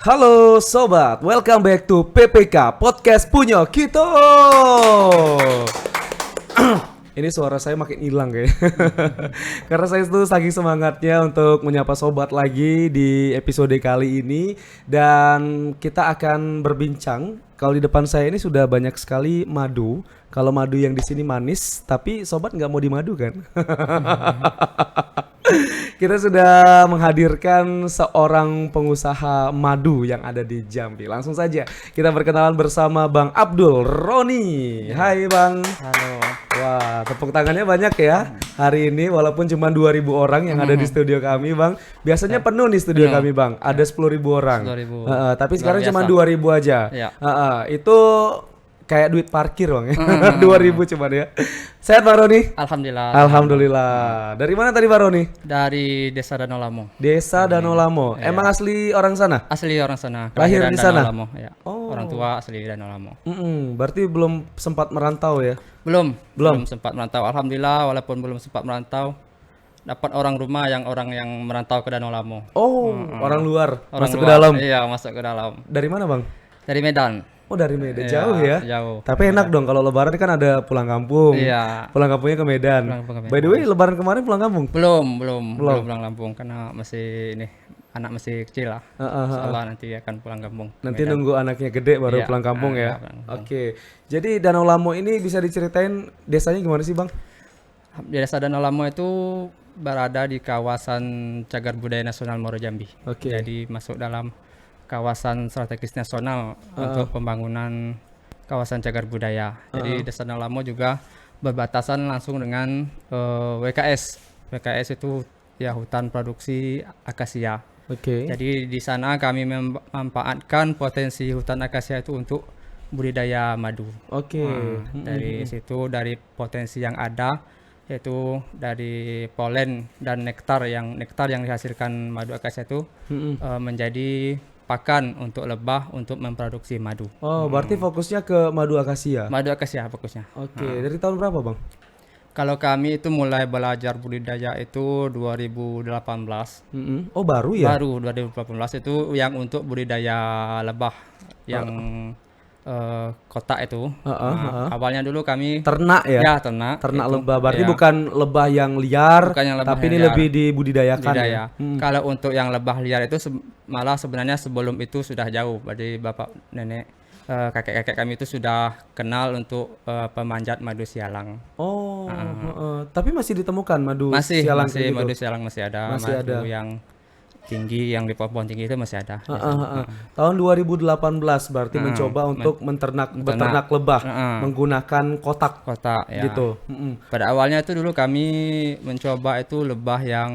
Halo sobat, welcome back to PPK Podcast Punya Kita. Ini suara saya makin hilang kayak. Karena saya tuh saking semangatnya untuk menyapa sobat lagi di episode kali ini. Dan kita akan berbincang. Kalau di depan saya ini sudah banyak sekali madu. Kalau madu yang di sini manis, tapi sobat nggak mau dimadu kan? Kita sudah menghadirkan seorang pengusaha madu yang ada di Jambi. Langsung saja kita berkenalan bersama Bang Abdul Roni. Hai Bang. Halo. Wah, tepuk tangannya banyak ya hari ini walaupun cuma 2.000 orang yang ada di studio kami, Bang. Biasanya penuh nih studio kami, Bang. Ada 10.000 orang. 10.000. Tapi sekarang cuma 2.000 aja. Ya. Itu kayak duit parkir, Bang. 2.000 cuman ya. Sehat Bang Roni? Alhamdulillah. Alhamdulillah. Dari mana tadi Bang Roni? Dari Desa Danau Lamo. Desa Danau Lamo. Iya. Emang asli orang sana? Asli orang sana. Lahir kelahiran di sana? Danau Lamo, ya. Oh. Orang tua asli Danau Lamo. Berarti belum sempat merantau ya? Belum sempat merantau. Alhamdulillah walaupun belum sempat merantau dapat orang yang merantau ke Danau Lamo. Oh, orang luar Orang masuk ke luar. dalam. Iya, masuk ke dalam. Dari mana Bang? Dari Medan. Oh, dari Medan. Iya, Jauh ya? jauh. Tapi enak dong kalau lebaran kan ada pulang kampung. Iya. Pulang kampungnya ke Medan. Pulang kampung ke By the way, lebaran kemarin pulang kampung? Belum pulang kampung karena masih anak masih kecil lah. Insyaallah nanti akan pulang kampung. Nanti nunggu anaknya gede baru Iya, pulang kampung ya. pulang kampung. Oke. Jadi Danau Lamo ini bisa diceritain desanya gimana sih, Bang? Di Desa Danau Lamo itu berada di kawasan Cagar Budaya Nasional Muaro Jambi. Oke. Jadi masuk dalam kawasan strategis nasional untuk pembangunan kawasan cagar budaya. Jadi Desa Danau Lamo juga berbatasan langsung dengan WKS. WKS itu ya hutan produksi akasia. Oke. Jadi di sana kami memanfaatkan potensi hutan akasia itu untuk budidaya madu. Oke. Dari situ, dari potensi yang ada, yaitu dari polen dan nektar yang dihasilkan madu akasia itu menjadi pakan untuk lebah untuk memproduksi madu. Oh, berarti fokusnya ke madu akasia. Madu akasia fokusnya. Oke. Dari tahun berapa, Bang? Kalau kami itu mulai belajar budidaya itu 2018. Oh, baru ya? Baru 2018 itu yang untuk budidaya lebah yang kotak itu. Awalnya dulu kami Ternak ya? ya ternak itu. Lebah. Berarti Ya. bukan lebah yang liar, Bukan yang lebah tapi yang ini liar. lebih dibudidayakan. budidaya. Ya? Kalau untuk yang lebah liar itu malah sebenarnya sebelum itu sudah jauh. Dari bapak nenek kakek-kakek kami itu sudah kenal untuk pemanjat madu sialang. Oh, tapi masih ditemukan madu Masih sialang kayak gitu? madu sialang masih ada. Masih madu ada. yang tinggi, yang di pohon tinggi itu masih ada. Tahun 2018 berarti mencoba untuk beternak lebah menggunakan kotak Kota ya. gitu. Pada awalnya itu dulu kami mencoba itu lebah yang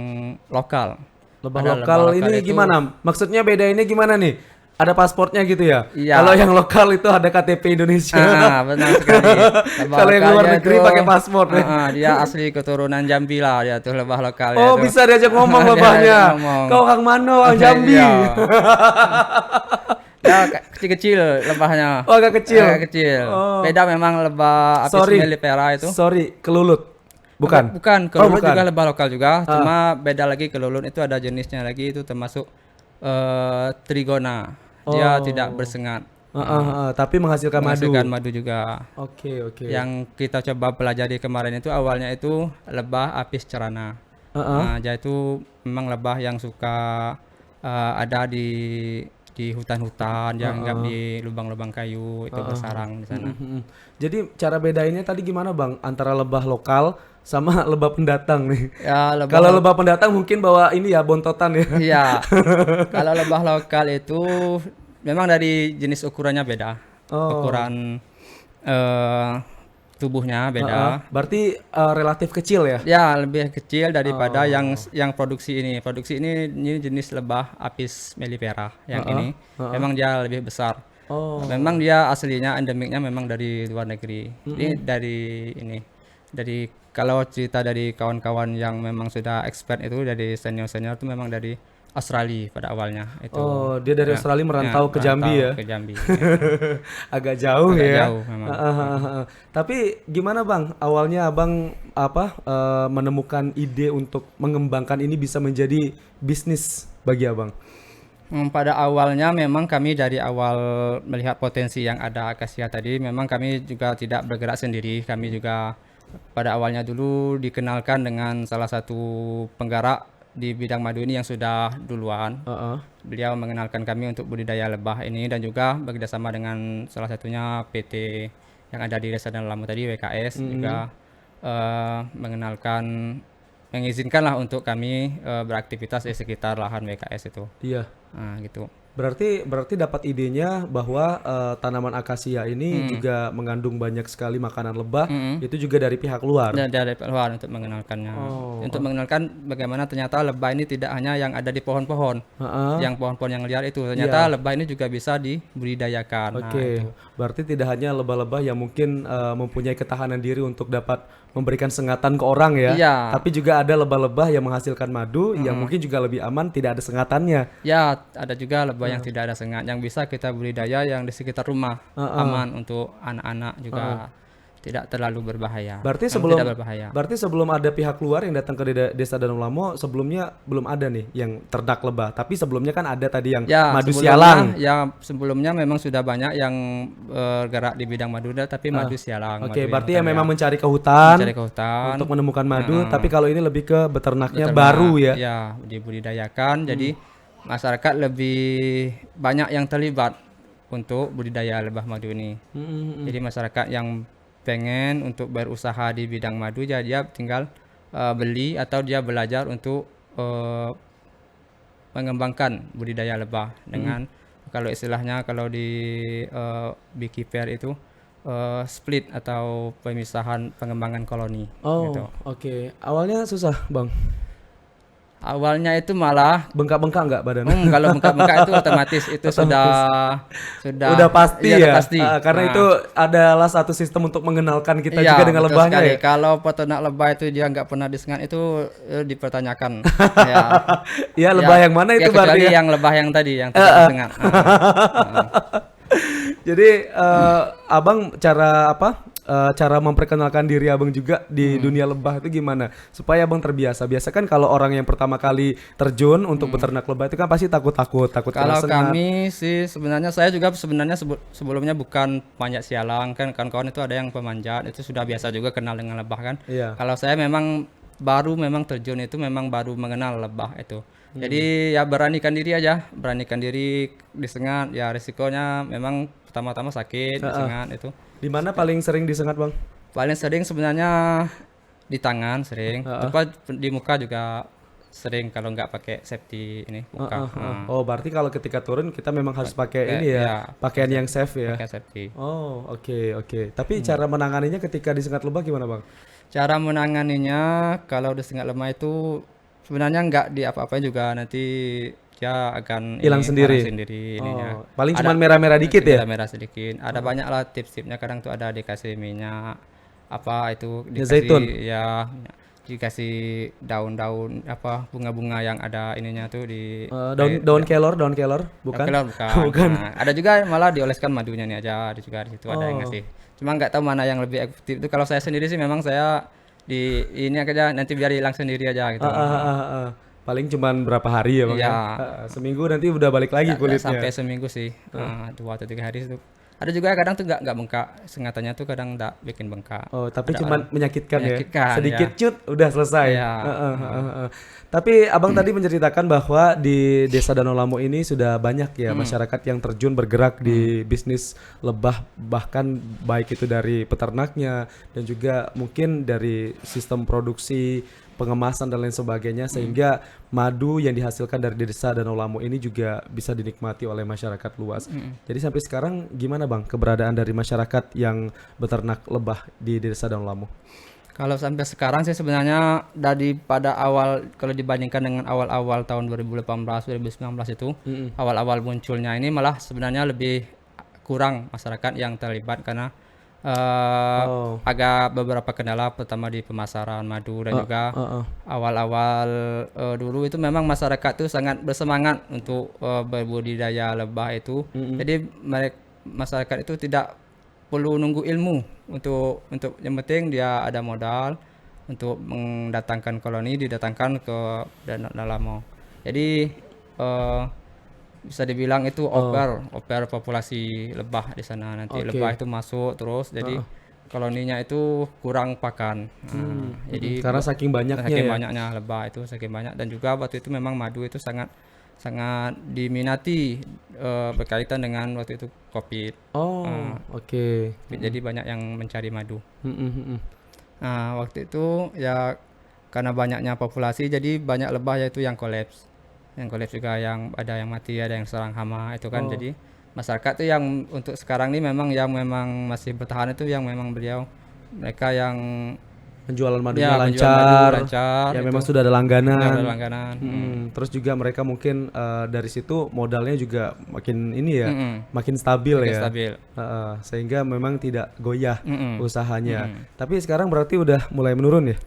lokal. Lebah Ada lokal lebah ini lokal itu- gimana? Maksudnya bedainnya gimana nih? Ada pasportnya gitu ya? Iya. Kalau yang lokal itu ada KTP Indonesia. Benar sekali. Lebah Kalau yang luar lokalnya negeri itu- pakai paspor. Dia asli keturunan Jambi lah dia tuh lebah lokal. Oh, bisa diajak ngomong Dia lebahnya. ajak ngomong. Kau Kang Mano, Kang Jambi. Iya. Ya, kecil-kecil lebahnya. Oh, agak kecil. Agak kecil. Oh. Beda memang lebah apis Sorry. mellifera itu. Sorry, kelulut. Bukan. Bukan, kelulut bukan. juga lebah lokal juga. Cuma beda lagi kelulut itu ada jenisnya lagi itu termasuk trigona. Dia tidak bersengat. Tapi menghasilkan madu. Menghasilkan madu juga. Oke. Yang kita coba pelajari kemarin itu awalnya itu lebah apis cerana. Nah, dia itu memang lebah yang suka ada di hutan-hutan, dia hinggap di lubang-lubang kayu itu bersarang di sana. Jadi cara bedainnya tadi gimana Bang antara lebah lokal sama lebah pendatang nih? Ya, Kalau lebah pendatang mungkin bawa ini ya bontotan ya. iya. Kalau lebah lokal itu memang dari jenis ukurannya beda. Ukuran tubuhnya beda. Berarti relatif kecil ya? Ya, lebih kecil daripada yang produksi ini. Produksi ini jenis lebah apis mellifera yang ini. Memang dia lebih besar. Memang dia aslinya endemiknya memang dari luar negeri. Ini dari kalau cerita dari kawan-kawan yang memang sudah expert itu dari senior-senior itu memang dari Australia pada awalnya itu. Oh, dia dari Australia merantau ke Jambi ya? Ke Jambi. Agak jauh Agak ya. jauh memang. Tapi gimana Bang? Awalnya Abang menemukan ide untuk mengembangkan ini bisa menjadi bisnis bagi Abang? Pada awalnya memang kami dari awal melihat potensi yang ada akasia tadi, memang kami juga tidak bergerak sendiri. Kami juga pada awalnya dulu dikenalkan dengan salah satu penggerak di bidang madu ini yang sudah duluan. Beliau mengenalkan kami untuk budidaya lebah ini dan juga bekerjasama dengan salah satunya PT yang ada di Desa Danau Lamu tadi, WKS, juga mengizinkanlah untuk kami beraktivitas di sekitar lahan WKS itu. Iya. Nah, gitu. Berarti dapat idenya bahwa tanaman akasia ini juga mengandung banyak sekali makanan lebah, itu juga dari pihak luar. Dan dari pihak luar untuk mengenalkannya. Untuk mengenalkan bagaimana ternyata lebah ini tidak hanya yang ada di pohon-pohon, yang pohon-pohon yang liar itu. Ternyata lebah ini juga bisa dibudidayakan. Oke, berarti tidak hanya lebah-lebah yang mungkin mempunyai ketahanan diri untuk dapat memberikan sengatan ke orang ya, tapi juga ada lebah-lebah yang menghasilkan madu yang mungkin juga lebih aman, tidak ada sengatannya. Ya, ada juga lebah yang tidak ada sengat, yang bisa kita budidaya yang di sekitar rumah, aman untuk anak-anak juga. Tidak terlalu berbahaya. Berarti sebelum ada pihak luar yang datang ke Desa Danau Lamo, sebelumnya belum ada nih yang ternak lebah. Tapi sebelumnya kan ada tadi yang madu sialang. Ya, sebelumnya memang sudah banyak yang bergerak di bidang madu, tapi madu sialang. Oke, berarti yang memang mencari ke hutan untuk menemukan madu. Tapi kalau ini lebih ke beternaknya baru ya. Ya, dibudidayakan. Jadi masyarakat lebih banyak yang terlibat untuk budidaya lebah madu ini. Jadi masyarakat yang pengen untuk berusaha di bidang madu, jadi dia tinggal beli atau dia belajar untuk mengembangkan budidaya lebah dengan kalau istilahnya kalau di beekeeper itu split atau pemisahan pengembangan koloni. Gitu. Oke. Awalnya susah, Bang? Awalnya itu malah bengkak-bengkak nggak badan? Kalau bengkak-bengkak itu otomatis itu sudah pasti ya. Pasti. Karena itu adalah satu sistem untuk mengenalkan kita juga dengan lebahnya sekali. Ya. Kalau peternak lebah itu dia nggak pernah disengat itu dipertanyakan. Ya lebah yang mana itu berarti yang lebah yang tadi yang tidak disengat. Jadi abang cara memperkenalkan diri abang juga di dunia lebah itu gimana supaya abang terbiasa? Biasa kan kalau orang yang pertama kali terjun untuk beternak lebah itu kan pasti takut kalau kami sih saya juga sebenarnya sebelumnya bukan panjat sialang, kan kawan-kawan itu ada yang pemanjat, itu sudah biasa juga kenal dengan lebah kan. Kalau saya memang baru terjun itu memang baru mengenal lebah itu. Jadi ya beranikan diri disengat, ya risikonya memang pertama-tama sakit disengat itu. Di mana paling sering disengat, Bang? Paling sering sebenarnya di tangan sering, di muka juga sering kalau nggak pakai safety ini muka. Oh, berarti kalau ketika turun kita memang harus pakai pakaian yang safe ya. Pakai safety. Oh, oke. Tapi cara menanganinya ketika disengat lebah gimana, Bang? Cara menanganinya kalau disengat lebah itu sebenarnya nggak apa-apain juga, nanti dia akan hilang sendiri ininya. Paling cuma merah-merah dikit ya? Merah sedikit. Ada banyak lah tips-tipsnya, kadang tuh ada dikasih minyak dikasih dikasih daun-daun bunga-bunga yang ada ininya tuh di daun kelor bukan? Bukan. Nah, ada juga malah dioleskan madunya nih aja, ada juga di situ ada yang ngasih. Cuma nggak tahu mana yang lebih efektif itu. Kalau saya sendiri sih memang saya di ini aja nanti biar hilang sendiri aja gitu. Paling cuman berapa hari ya, Bang? Seminggu nanti udah balik lagi kulitnya. Sampai seminggu sih. 2 atau 3 hari itu. Ada juga kadang tuh nggak bengkak, sengatannya tuh kadang nggak bikin bengkak. Oh, tapi cuman menyakitkan ya. Sedikit cut udah selesai. Tapi abang tadi menceritakan bahwa di Desa Danau Lamo ini sudah banyak ya masyarakat yang terjun bergerak di bisnis lebah, bahkan baik itu dari peternaknya dan juga mungkin dari sistem produksi, pengemasan dan lain sebagainya, sehingga madu yang dihasilkan dari Desa Danau Lamo ini juga bisa dinikmati oleh masyarakat luas. Jadi sampai sekarang gimana, Bang, keberadaan dari masyarakat yang beternak lebah di Desa Danau Lamo? Kalau sampai sekarang sih sebenarnya pada awal, kalau dibandingkan dengan awal-awal tahun 2018 2019 itu, awal-awal munculnya ini malah sebenarnya lebih kurang masyarakat yang terlibat karena agak beberapa kendala, pertama di pemasaran madu dan juga awal-awal dulu itu memang masyarakat itu sangat bersemangat untuk berbudidaya lebah itu. Jadi masyarakat itu tidak perlu nunggu ilmu untuk yang penting dia ada modal untuk mendatangkan koloni, didatangkan ke Danau Lamo. Jadi bisa dibilang itu over populasi lebah di sana. Nanti lebah itu masuk terus, jadi koloninya itu kurang pakan. Jadi Karena saking banyaknya banyaknya lebah itu saking banyak, dan juga waktu itu memang madu itu sangat diminati berkaitan dengan waktu itu COVID. Oke. Jadi banyak yang mencari madu. Nah, waktu itu ya karena banyaknya populasi, jadi banyak lebah yaitu yang kolaps. Yang kolaps juga, yang ada yang mati, ada yang serang hama itu kan. Jadi masyarakat tuh yang untuk sekarang ini memang masih bertahan itu yang memang mereka yang penjualan madunya lancar, ya memang sudah ada langganan. Terus juga mereka mungkin dari situ modalnya juga makin ini ya, makin stabil. Sehingga memang tidak goyah usahanya. Tapi sekarang berarti udah mulai menurun ya?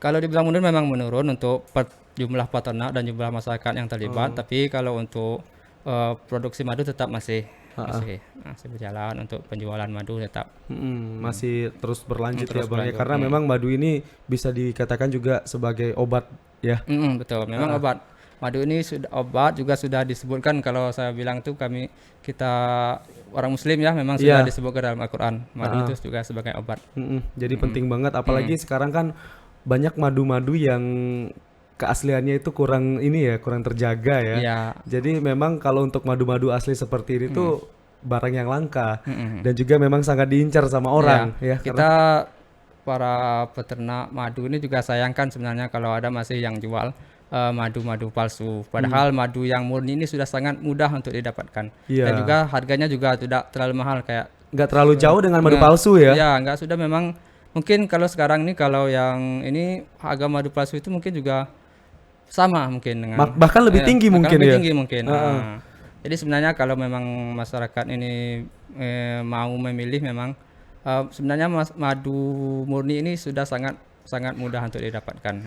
Kalau dibilang menurun, memang menurun untuk jumlah peternak dan jumlah masyarakat yang terlibat. Tapi kalau untuk produksi madu tetap masih berjalan, untuk penjualan madu tetap masih terus berlanjut ya Bang ya, karena memang madu ini bisa dikatakan juga sebagai obat ya. Betul, memang obat. Madu ini sudah obat, juga sudah disebutkan, kalau saya bilang tuh kita orang muslim ya, memang sudah disebutkan dalam Al-Qur'an madu itu juga sebagai obat. Jadi penting banget, apalagi sekarang kan banyak madu-madu yang keasliannya itu kurang terjaga ya. Jadi memang kalau untuk madu-madu asli seperti ini tuh barang yang langka dan juga memang sangat diincar sama orang ya. Kita para peternak madu ini juga sayangkan sebenarnya kalau ada masih yang jual madu-madu palsu. Padahal madu yang murni ini sudah sangat mudah untuk didapatkan. Dan juga harganya juga tidak terlalu mahal, kayak nggak terlalu jauh dengan madu palsu ya. Ya, nggak, sudah memang mungkin kalau sekarang ini, kalau yang ini harga madu palsu itu mungkin juga sama mungkin dengan bahkan lebih tinggi mungkin ya. Jadi sebenarnya kalau memang masyarakat ini mau memilih, memang sebenarnya madu murni ini sudah sangat mudah untuk didapatkan.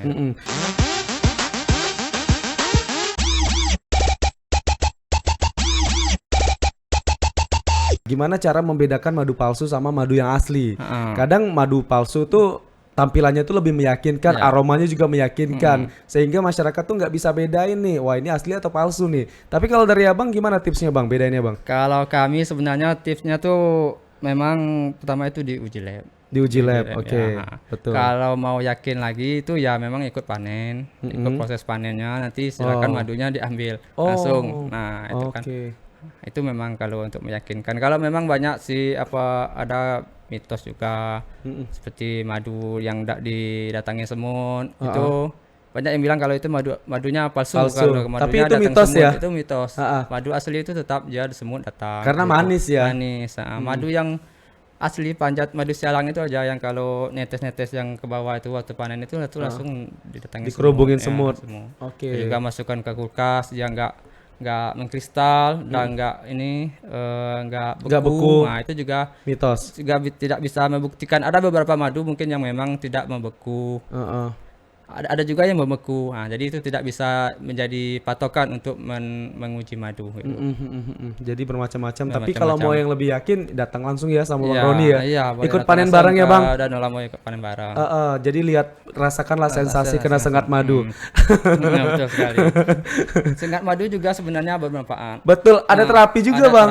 Gimana cara membedakan madu palsu sama madu yang asli? Kadang madu palsu tuh tampilannya tuh lebih meyakinkan, aromanya juga meyakinkan, sehingga masyarakat tuh nggak bisa bedain nih, wah ini asli atau palsu nih. Tapi kalau dari Abang gimana tipsnya Bang, bedainnya Bang? Kalau kami sebenarnya tipsnya tuh memang pertama itu diuji lab. Oke. Betul. Kalau mau yakin lagi itu ya memang ikut panen, ikut proses panennya, nanti silakan madunya diambil langsung. Nah itu kan, itu memang kalau untuk meyakinkan. Kalau memang banyak ada mitos juga seperti madu yang didatangi semut, itu banyak yang bilang kalau itu madunya palsu. Kalau madunya tapi itu mitos semut, ya? Itu mitos. Madu asli itu tetap dia semut datang. Karena manis ya? Manis. Madu yang asli panjat madu sialang itu aja, yang kalau netes-netes yang ke bawah itu waktu panen itu langsung didatangi dikerubungin semut. Juga masukkan ke kulkas, dia nggak mengkristal dan nggak beku. Nah itu juga mitos, juga tidak bisa membuktikan. Ada beberapa madu mungkin yang memang tidak membeku, ada juga yang membeku. Nah jadi itu tidak bisa menjadi patokan untuk menguji madu gitu. Jadi bermacam-macam. Tapi kalau mau yang lebih yakin, datang langsung ya sama Bang Roni ya. Ikut panen langsung bareng ya Bang. Dan mau ikut panen bareng. Jadi rasakanlah sensasi kena sengat madu. Betul sekali. Sengat madu juga sebenarnya bermanfaat. Betul, ada terapi juga Bang.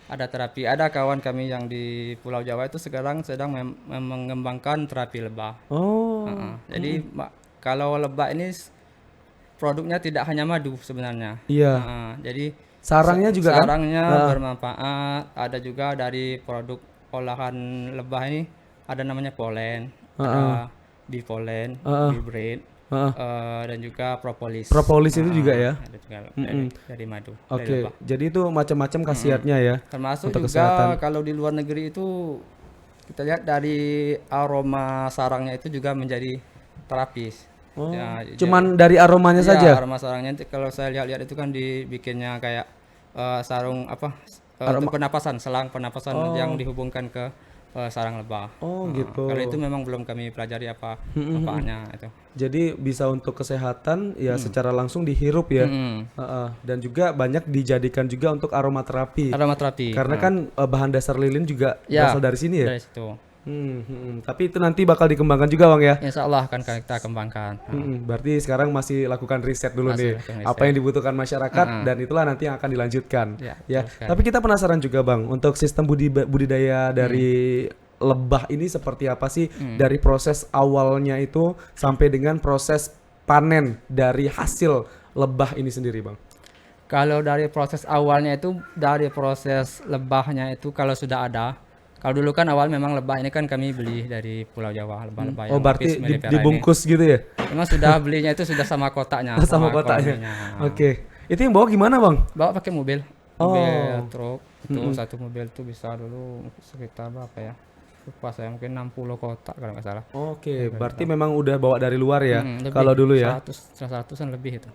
Ada terapi. Ada kawan kami yang di Pulau Jawa itu sekarang sedang mengembangkan terapi lebah. Jadi kalau lebah ini produknya tidak hanya madu sebenarnya. Jadi sarangnya juga bermanfaat. Ada juga dari produk olahan lebah ini, ada namanya polen, ada bipolen, bibred, dan juga propolis. Propolis itu juga ya? Ada juga dari madu. Jadi itu macam-macam khasiatnya ya. Termasuk juga kesehatan. Kalau di luar negeri itu kita lihat dari aroma sarangnya itu juga menjadi terapis. Cuman dari aromanya saja? Aroma sarangnya kalau saya lihat itu kan dibikinnya kayak sarung selang pernapasan yang dihubungkan ke sarang lebah. Gitu. Kalau itu memang belum kami pelajari manfaatnya itu. Jadi bisa untuk kesehatan ya secara langsung dihirup ya. Dan juga banyak dijadikan juga untuk aromaterapi. Karena kan bahan dasar lilin juga berasal dari sini ya. Dari situ. Tapi itu nanti bakal dikembangkan juga Bang ya? Insya Allah akan kita kembangkan. Berarti sekarang masih lakukan riset dulu nih, apa yang dibutuhkan masyarakat dan itulah nanti yang akan dilanjutkan. Ya. Tapi kita penasaran juga Bang, untuk sistem budidaya dari lebah ini seperti apa sih dari proses awalnya itu sampai dengan proses panen dari hasil lebah ini sendiri Bang? Kalau dari proses awalnya itu, dari proses lebahnya itu kalau sudah ada. Kalau dulu kan awal memang lebah ini kan kami beli dari Pulau Jawa, lebah-lebah yang berarti Apis mellifera dibungkus gitu ya? Memang sudah belinya itu sudah sama kotaknya. Sama kotaknya. Oke. Itu yang bawa gimana Bang? Bawa pakai mobil. Mobil truk. Itu satu mobil tuh bisa dulu sekitar berapa ya? Lupa saya, mungkin 60 kotak kalau nggak salah. Oke, berarti memang udah bawa dari luar ya, kalau dulu ya? 100-an lebih itu.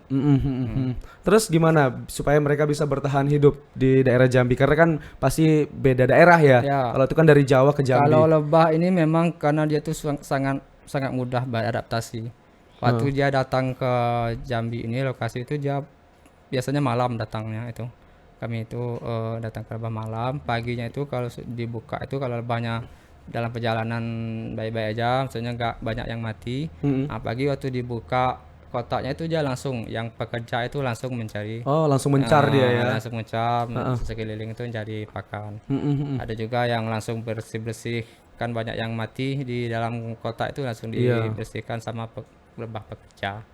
Terus gimana supaya mereka bisa bertahan hidup di daerah Jambi? Karena kan pasti beda daerah ya. Kalau itu kan dari Jawa ke Jambi. Kalau lebah ini memang karena dia tuh sangat mudah beradaptasi. Waktu dia datang ke Jambi ini, lokasi itu dia biasanya malam datangnya itu. Kami itu datang ke lebah malam, paginya itu kalau dibuka itu kalau lebahnya dalam perjalanan baik-baik aja, maksudnya nggak banyak yang mati. Pagi waktu dibuka kotaknya itu dia langsung, yang pekerja itu langsung mencari. Langsung mencar dia ya? Langsung mencar, sekeliling itu mencari pakan. Ada juga yang langsung bersih-bersih, kan banyak yang mati di dalam kotak itu langsung dibersihkan sama lebah pekerja.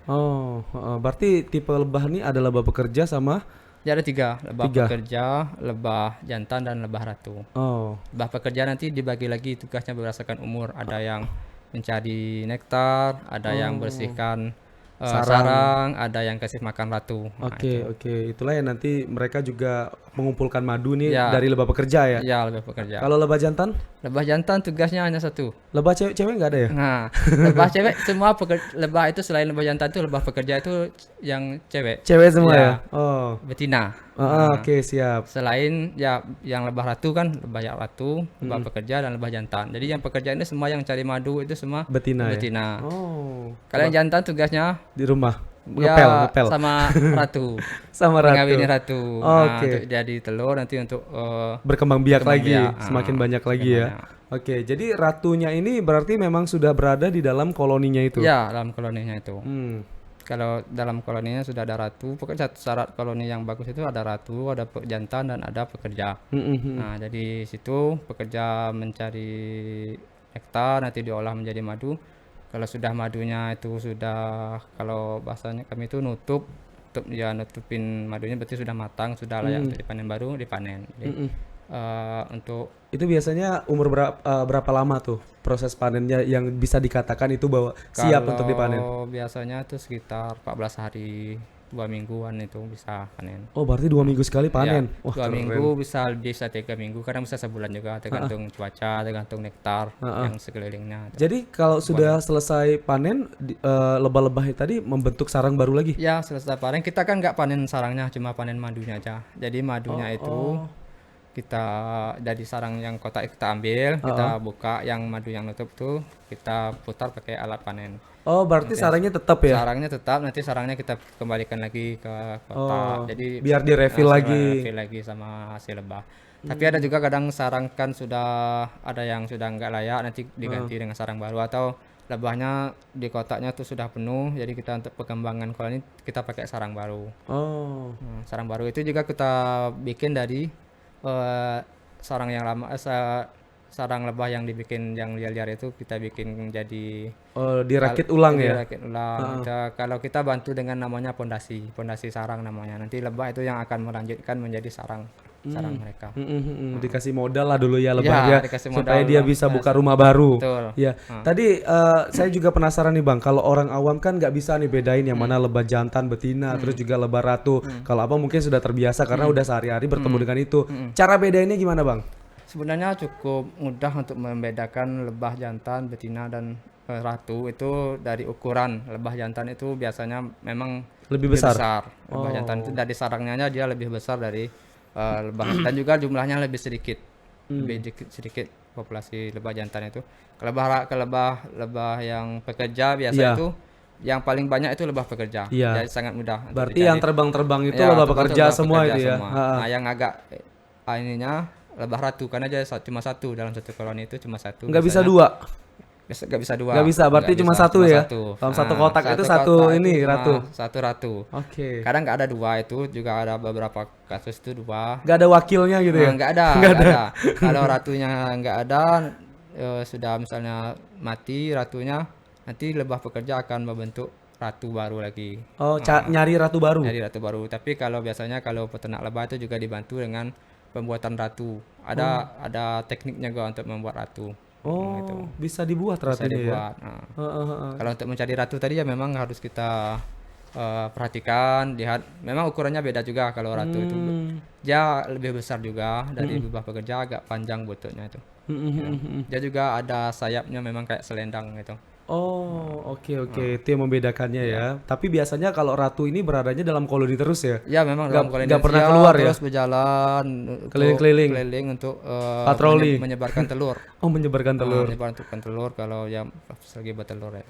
Berarti tipe lebah ini ada lebah pekerja sama? Ya ada 3, lebah pekerja, lebah jantan, dan lebah ratu. Lebah pekerja nanti dibagi lagi tugasnya berdasarkan umur. Ada yang mencari nektar, ada yang bersihkan sarang, ada yang kasih makan ratu. Oke. Itulah yang nanti mereka juga mengumpulkan madu nih dari lebah pekerja ya? Ya, lebah pekerja. Kalau lebah jantan? Lebah jantan tugasnya hanya 1. Lebah cewek nggak ada ya? Nah, lebah cewek semua lebah itu selain lebah jantan itu lebah pekerja itu yang cewek. Cewek semua ya? Betina. Oke, siap. Selain ya yang lebah ratu kan, lebah ratu, lebah pekerja, dan lebah jantan. Jadi yang pekerja ini semua yang cari madu itu semua betina. Ya? Kalau yang jantan tugasnya di rumah ngepel sama ratu. Sama ratu. Ngawinin ratu. Untuk jadi telur nanti untuk berkembang biak lagi, semakin banyak lagi ya. Oke, jadi ratunya ini berarti memang sudah berada di dalam koloninya itu. Ya, dalam koloninya itu. Kalau dalam koloninya sudah ada ratu, pokoknya syarat koloni yang bagus itu ada ratu, ada jantan, dan ada pekerja. Nah, jadi situ pekerja mencari nektar, nanti diolah menjadi madu. Kalau sudah madunya itu sudah, kalau bahasanya kami itu nutupin madunya berarti sudah matang, sudah layak untuk dipanen, baru dipanen. Jadi, untuk itu biasanya umur berapa lama tuh proses panennya yang bisa dikatakan itu bahwa siap untuk dipanen? Biasanya itu sekitar 14 hari, 2 mingguan itu bisa panen. Berarti 2 minggu sekali panen? Ya, 2 minggu bisa 3 minggu, kadang bisa sebulan juga, tergantung cuaca, tergantung nektar yang sekelilingnya. Jadi kalau sudah selesai panen, lebah-lebah tadi membentuk sarang baru lagi? Ya, selesai panen, kita kan nggak panen sarangnya, cuma panen madunya aja. Jadi madunya itu kita dari sarang yang kotak kita ambil, kita buka, yang madu yang nutup tuh kita putar pakai alat panen. Berarti sarangnya tetap ya? Sarangnya tetap, nanti sarangnya kita kembalikan lagi ke kotak. Jadi biar direfill lagi. Refill lagi sama hasil lebah. Tapi ada juga kadang sarang kan sudah ada yang sudah nggak layak, nanti diganti dengan sarang baru, atau lebahnya di kotaknya tuh sudah penuh, jadi kita untuk pengembangan koloni kita pakai sarang baru. Sarang baru itu juga kita bikin dari sarang yang lama, sarang lebah yang dibikin yang liar-liar itu kita bikin jadi dirakit ulang ya? Dirakit ulang. Kalau kita bantu dengan namanya pondasi sarang namanya. Nanti lebah itu yang akan melanjutkan menjadi sarang mereka. Dikasih modal lah dulu ya lebahnya, supaya dia bisa buka rumah baru. Betul. Ya. Tadi saya juga penasaran nih Bang, kalau orang awam kan nggak bisa nih bedain yang mana lebah jantan, betina, terus juga lebah ratu. Kalau apa mungkin sudah terbiasa karena udah sehari-hari bertemu dengan itu. Cara bedainnya gimana Bang? Sebenarnya cukup mudah untuk membedakan lebah jantan, betina, dan ratu itu dari ukuran. Lebah jantan itu biasanya memang lebih besar. Lebah jantan itu dari sarangnya dia lebih besar dari lebah, dan juga jumlahnya lebih sedikit. Lebih sedikit populasi lebah jantan itu. Lebah yang pekerja biasa itu yang paling banyak itu lebah pekerja. Jadi sangat mudah. Berarti yang terbang-terbang itu lebah pekerja semua itu ya. Nah, yang agak lebah ratu karena dia cuma satu dalam satu koloni itu cuma satu. Nggak bisa biasanya. dua. Nggak bisa dua. Nggak bisa, berarti Nggak cuma bisa, satu cuma ya? satu. Dalam satu kotak itu satu kotak ini itu cuma ratu. Satu ratu. Oke. Kadang nggak ada dua, itu juga ada beberapa kasus itu dua. Nggak ada wakilnya gitu ya? Nggak ada, Nggak nggak ada. ada. Kalau ratunya nggak ada, sudah misalnya mati ratunya, nanti lebah pekerja akan membentuk ratu baru lagi. Oh, nyari ratu baru. Nyari ratu baru. Tapi kalau biasanya kalau peternak lebah itu juga dibantu dengan pembuatan ratu. Ada tekniknya gua untuk membuat ratu. Oh, Gitu. bisa dibuat Bisa ratunya ya? dibuat. Nah, Heeh. kalau untuk mencari ratu tadi ya memang harus kita perhatikan, lihat. Memang ukurannya beda juga kalau ratu itu. Dia lebih besar juga dari lebah pekerja, agak panjang bututnya itu. Dia juga ada sayapnya memang kayak selendang gitu. Oh, oke. Itu yang membedakannya ya. Tapi biasanya kalau ratu ini beradanya dalam koloni terus ya? Ya memang dalam koloni nggak pernah dia keluar ya? terus berjalan untuk Keliling-keliling? untuk Patroli? menyebarkan telur. Oh, menyebarkan telur. Menyebarkan telur kalau yang lagi bertelur ya.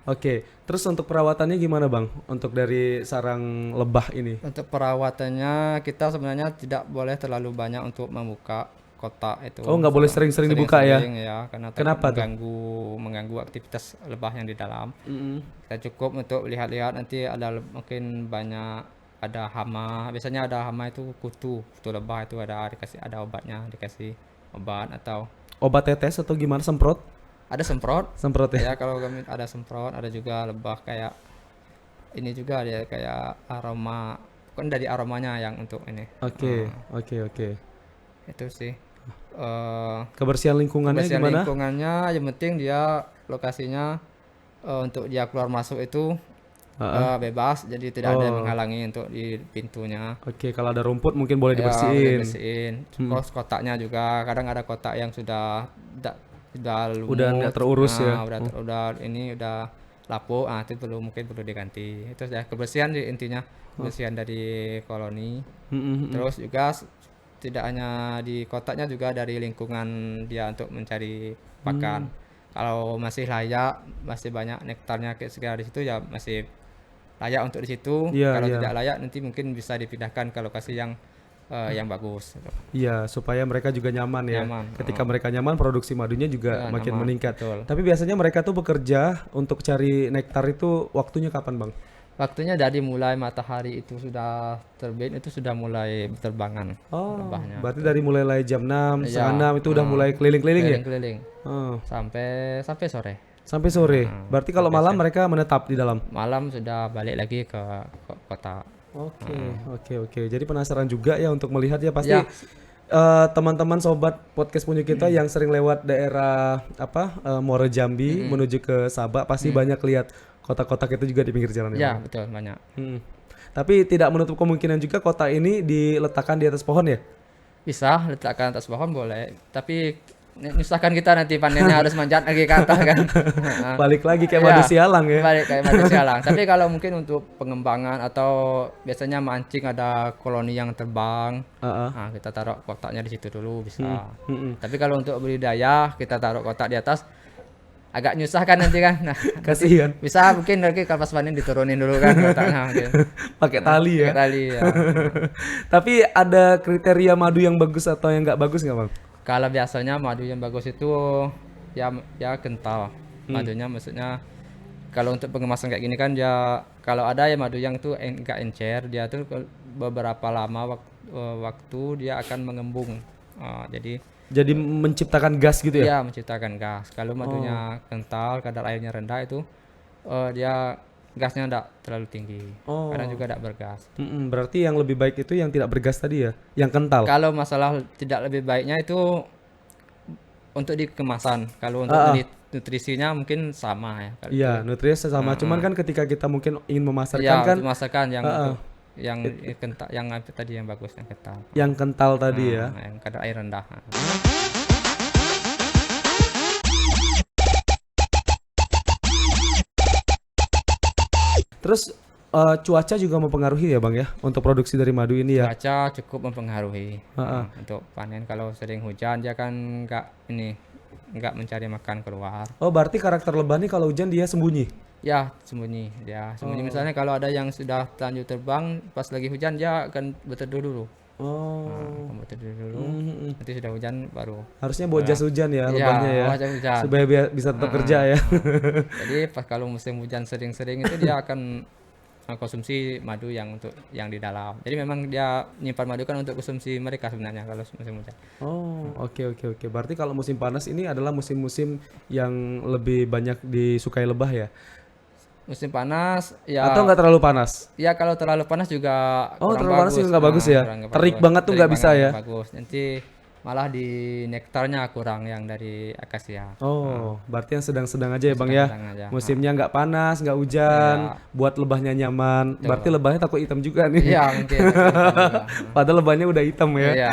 Oke, terus untuk perawatannya gimana Bang? Untuk dari sarang lebah ini? Untuk perawatannya kita sebenarnya tidak boleh terlalu banyak untuk membuka kotak itu. Oh, nggak boleh sering-sering dibuka ya? Sering-sering ya, karena Kenapa tuh? mengganggu aktivitas lebah yang di dalam. Kita cukup untuk lihat-lihat, nanti ada mungkin banyak ada hama. Biasanya ada hama itu kutu lebah itu ada obatnya, dikasih obat atau Obat tetes atau gimana? Semprot? ada semprot. Semprot ya? Ya kalau kami ada semprot, ada juga lebah kayak ini juga dia kayak aroma, kan dari aromanya yang untuk ini. Oke. Itu sih. Kebersihan lingkungannya Kebersihan gimana? lingkungannya yang penting dia lokasinya untuk dia keluar masuk itu bebas, jadi tidak ada yang menghalangi untuk di pintunya. Oke, kalau ada rumput mungkin boleh Ya, boleh dibersihin. bersihin. Terus kotaknya juga kadang ada kotak yang sudah lumut, Udah nggak terurus ya? udah lapuk, itu mungkin perlu diganti. Itu ya kebersihan intinya, kebersihan dari koloni. Terus juga tidak hanya di kotaknya, juga dari lingkungan dia untuk mencari pakan. Kalau masih layak, masih banyak nektarnya sekitar di situ ya masih layak untuk di situ. Iya, Kalau iya. tidak layak nanti mungkin bisa dipindahkan ke lokasi yang bagus. Iya, supaya mereka juga nyaman ya. Nyaman. Ketika mereka nyaman, produksi madunya juga Ya, makin nyaman, meningkat. betul. Tapi biasanya mereka tuh bekerja untuk cari nektar itu waktunya kapan Bang? Waktunya dari mulai matahari itu sudah terbit itu sudah mulai berterbangan Oh, lebahnya. berarti dari mulai jam 6, Iya. setengah 6 itu udah mulai keliling-keliling ya? Keliling-keliling Oh, sampai sore. sampai sore. Berarti kalau sampai malam mereka menetap di dalam. Malam sudah balik lagi ke kota. Oke. Jadi penasaran juga ya untuk melihat ya pasti Ya. teman-teman sobat podcast punya kita yang sering lewat daerah Muara Jambi menuju ke Sabak pasti banyak lihat kotak-kotak itu juga di pinggir jalan Ya, betul, banyak. Tapi tidak menutup kemungkinan juga kotak ini diletakkan di atas pohon ya? Bisa letakkan atas pohon boleh, tapi nyusahkan kita nanti panennya harus manjat lagi ke atas kan. Balik lagi kayak Ya, madu sialang ya? Balik kayak madu sialang. Tapi kalau mungkin untuk pengembangan atau biasanya mancing ada koloni yang terbang, nah, kita taruh kotaknya di situ dulu bisa. Tapi kalau untuk budidaya kita taruh kotak di atas agak nyusahkan nanti kan. Nah, Kasihan. bisa mungkin nanti kapas panen diturunin dulu kan kotaknya mungkin. Pakai tali ya? Pakai tali ya. Tapi ada kriteria madu yang bagus atau yang nggak bagus nggak Bang? Kalau biasanya madu yang bagus itu ya kental. Madunya maksudnya kalau untuk pengemasan kayak gini kan dia kalau ada ya madu yang tuh enggak encer, dia tuh beberapa lama waktu dia akan mengembung. Jadi menciptakan gas gitu ya? Dia menciptakan gas. Kalau madunya kental, kadar airnya rendah itu dia gasnya enggak terlalu tinggi. Kadang juga enggak bergas. Berarti yang lebih baik itu yang tidak bergas tadi ya? Yang kental? Kalau masalah tidak lebih baiknya itu untuk di kemasan. Kalau untuk nutrisinya mungkin sama ya. Iya, nutrisinya sama. Cuman kan ketika kita mungkin ingin memasarkan Ya, kan masakan yang kental, yang tadi yang bagus, yang kental. yang kental tadi ya. Yang kadar air rendah. Terus cuaca juga mempengaruhi ya Bang ya untuk produksi dari madu ini ya? Cuaca cukup mempengaruhi untuk panen. Kalau sering hujan dia kan nggak mencari makan keluar. Oh, berarti karakter lebah nih kalau hujan dia sembunyi? Ya, sembunyi. Dia sembunyi. Misalnya kalau ada yang sudah lanjut terbang, pas lagi hujan dia akan berteduh dulu. Oh. Kamu tidur dulu. Nanti sudah hujan baru. Harusnya bawa jas hujan ya lebahnya ya. Bawa jas hujan. Supaya bisa tetap kerja ya. Jadi pas kalau musim hujan sering-sering itu dia akan konsumsi madu yang untuk yang di dalam. Jadi memang dia nyimpan madu kan untuk konsumsi mereka sebenarnya kalau musim hujan. Oh, oke. Berarti kalau musim panas ini adalah musim-musim yang lebih banyak disukai lebah ya? Musim panas ya. Atau nggak terlalu panas? Ya kalau terlalu panas juga Oh, kurang terlalu panas bagus. juga nggak bagus ya? Terik banget tuh nggak bisa ya? Bagus. Nanti malah di nektarnya kurang yang dari akasia. Oh, berarti yang sedang-sedang aja ya Bang ya? Sedang aja. Musimnya nggak panas, nggak hujan, buat lebahnya nyaman. Berarti lebahnya takut hitam juga nih. Iya mungkin. Juga. Padahal lebahnya udah hitam ya. Iya.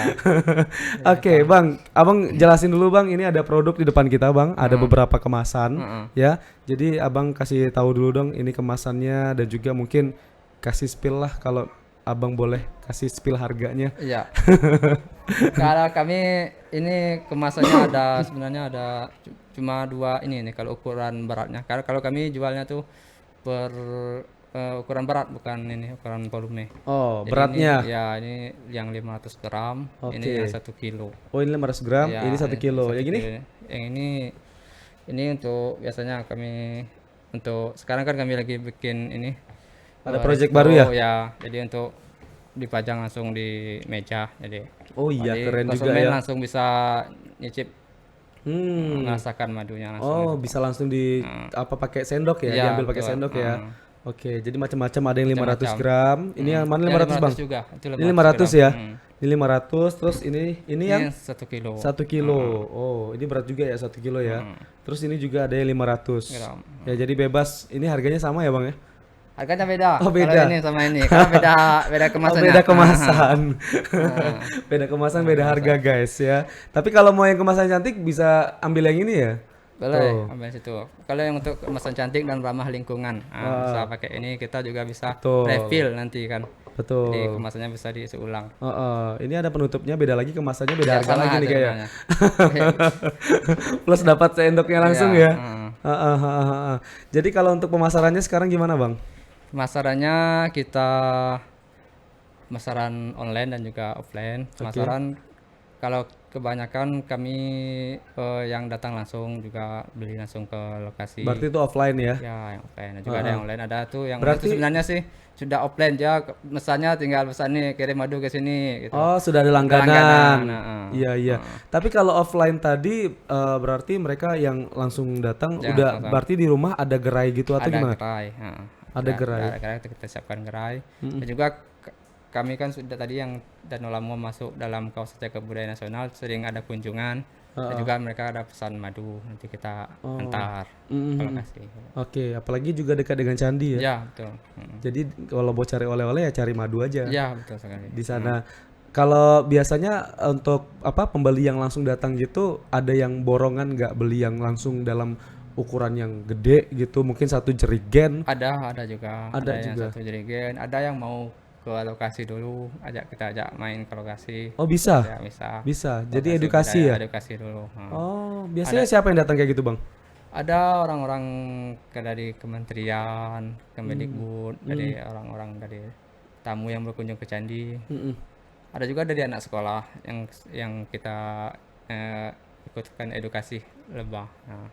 Oke, Bang. Abang jelasin dulu Bang, ini ada produk di depan kita Bang, ada beberapa kemasan ya. Jadi Abang kasih tahu dulu dong ini kemasannya dan juga mungkin kasih spill lah kalau Abang boleh kasih spill harganya. Iya. Kalau kami ini kemasannya ada sebenarnya ada cuma 2 ini nih kalau ukuran beratnya. Karena kalau kami jualnya tuh per ukuran berat bukan ini ukuran volume. Oh, Jadi beratnya. ini yang 500 gram, ini Oke. yang 1 kilo. Oh, ini 500 gram, Ya, ini 1 kilo. Yang ini? Yang ini untuk biasanya kami untuk sekarang kan kami lagi bikin ini Ada project baru ya? Ya, jadi untuk dipajang langsung di meja. Jadi Oh iya, jadi keren juga konsumen ya. langsung bisa nyicip merasakan madunya langsung. Oh, bisa langsung di apa pakai sendok ya? Iya, Diambil pakai betul. sendok ya. Oke, jadi macam-macam ada yang 500 gram. Ini yang mana Ya, 500 Bang? juga. Itu Ini 500 ya. gram. Ini 500, terus ini yang Ini 1 kilo. 1 kilo. Oh, ini berat juga ya 1 kilo ya. Terus ini juga ada yang 500. Gram. Ya, jadi bebas. Ini harganya sama ya, Bang ya? Harganya beda. Oh, beda. Kalau ini sama ini. Karena beda Oh, kemasannya. beda kemasan. Beda kemasan, beda harga, guys ya. Tapi kalau mau yang kemasan cantik bisa ambil yang ini ya. Boleh ambil situ. Kalau yang untuk kemasan cantik dan ramah lingkungan, bisa pakai ini. Kita juga bisa Betul. refill nanti kan. Betul. Jadi kemasannya bisa diisi ulang. Ini ada penutupnya beda lagi, kemasannya beda Ya, harga sama lagi nih kayak. sebenarnya. Plus dapat sendoknya langsung Iya, ya. Jadi kalau untuk pemasarannya sekarang gimana, Bang? Pemasarannya kita pemasaran online dan juga offline. Pemasaran kalau kebanyakan kami yang datang langsung juga beli langsung ke lokasi. Berarti itu offline ya? Ya, yang offline. Dan juga ada yang online. Ada tuh yang Berarti- itu sebenarnya sih sudah offline ya. Mesannya tinggal pesan nih kirim madu ke sini gitu. Oh, sudah ada langganan. Langganan, Iya. Tapi kalau offline tadi berarti mereka yang langsung datang Ya, udah langsung. berarti di rumah ada gerai gitu atau Ada gimana? gerai. Ada gerai. Ada gerai, kita siapkan gerai. Dan juga kami kan sudah tadi yang Danau Lamu masuk dalam kawasan cagar budaya nasional sering ada kunjungan dan juga mereka ada pesan madu nanti kita antar ke lokasi. Oke, apalagi juga dekat dengan candi ya. Ya betul. Jadi kalau mau cari oleh-oleh ya cari madu aja Ya betul sekali. di sana. Kalau biasanya untuk apa pembeli yang langsung datang gitu ada yang borongan nggak beli yang langsung dalam ukuran yang gede gitu, mungkin 1 jerigen. Ada juga. Ada yang juga. 1 jerigen. Ada yang mau ke lokasi dulu, kita ajak main ke lokasi. Oh bisa, Ya bisa. bisa. Jadi Lokasi edukasi budaya, ya. Edukasi dulu. Oh, biasanya siapa yang datang kayak gitu, Bang? Ada orang-orang dari kementerian, Kemendikbud, dari orang-orang dari tamu yang berkunjung ke candi. Ada juga dari anak sekolah yang kita ikutkan edukasi lebah. Nah,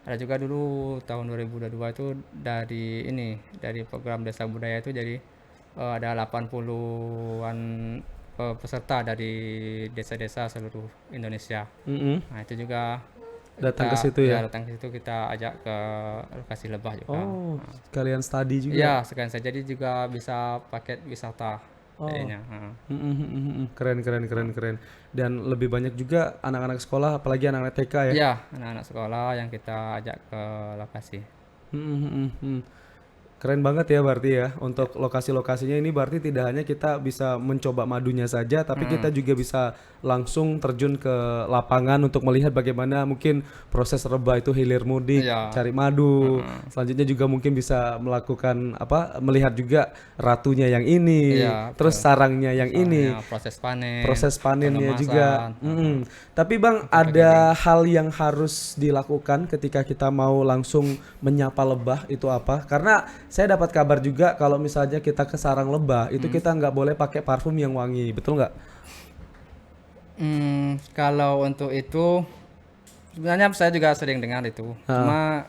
ada juga dulu tahun 2022 itu dari program Desa Budaya itu jadi ada 80-an peserta dari desa-desa seluruh Indonesia. Nah, itu juga Datang ke situ ya. datang ke situ kita ajak ke lokasi lebah juga. Oh, sekalian study juga. Iya, sekalian saja jadi juga bisa paket wisata jadinya. Keren. Dan lebih banyak juga anak-anak sekolah, apalagi anak-anak TK ya. Iya, anak-anak sekolah yang kita ajak ke lokasi. Keren banget ya berarti ya. Untuk lokasi-lokasinya ini berarti tidak hanya kita bisa mencoba madunya saja, tapi kita juga bisa langsung terjun ke lapangan untuk melihat bagaimana mungkin proses rebah itu hilir mudik, Iya. cari madu. Selanjutnya juga mungkin bisa melakukan melihat juga ratunya yang ini, Iya, terus sarangnya yang ini. Soalnya Proses panennya pengemasan. juga. Tapi Bang, ada hal yang harus dilakukan ketika kita mau langsung menyapa lebah itu apa? Karena Saya dapat kabar juga kalau misalnya kita ke sarang lebah itu kita nggak boleh pakai parfum yang wangi, betul nggak? Kalau untuk itu sebenarnya saya juga sering dengar itu. Cuma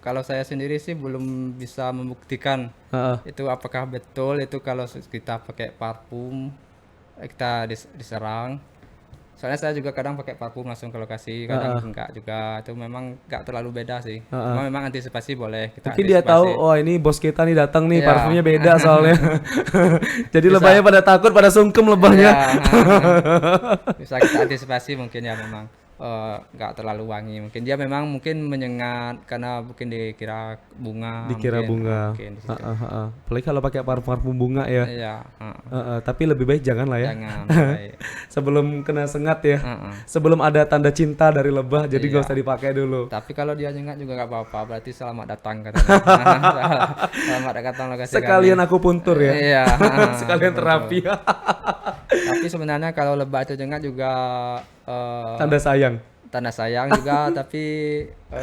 kalau saya sendiri sih belum bisa membuktikan Heeh. itu apakah betul itu kalau kita pakai parfum kita diserang. Soalnya saya juga kadang pakai parfum langsung ke lokasi, kadang enggak juga. Itu memang enggak terlalu beda sih. Cuma memang antisipasi boleh kita Mungkin dia tahu, antisipasi. oh ini bos kita nih datang nih, Iya. parfumnya beda soalnya. Jadi lebahnya pada takut, pada sungkem lebahnya. Ya, bisa kita antisipasi mungkin ya memang nggak terlalu wangi. Mungkin dia memang mungkin menyengat karena mungkin dikira bunga. Dikira mungkin, bunga. mungkin di situ. Apalagi kalau pakai parfum bunga ya. Iya, Tapi lebih baik jangan lah ya. jangan. Baik. Sebelum kena sengat ya. Heeh. Sebelum ada tanda cinta dari lebah, jadi Iya. gak usah dipakai dulu. Tapi kalau dia nyengat juga nggak apa-apa, berarti selamat datang katanya. Selamat datang lokasi Sekalian kami. aku puntur ya. Iya. Sekalian betul. terapi. Tapi sebenarnya kalau lebah itu nyengat juga Tanda sayang. tanda sayang juga, tapi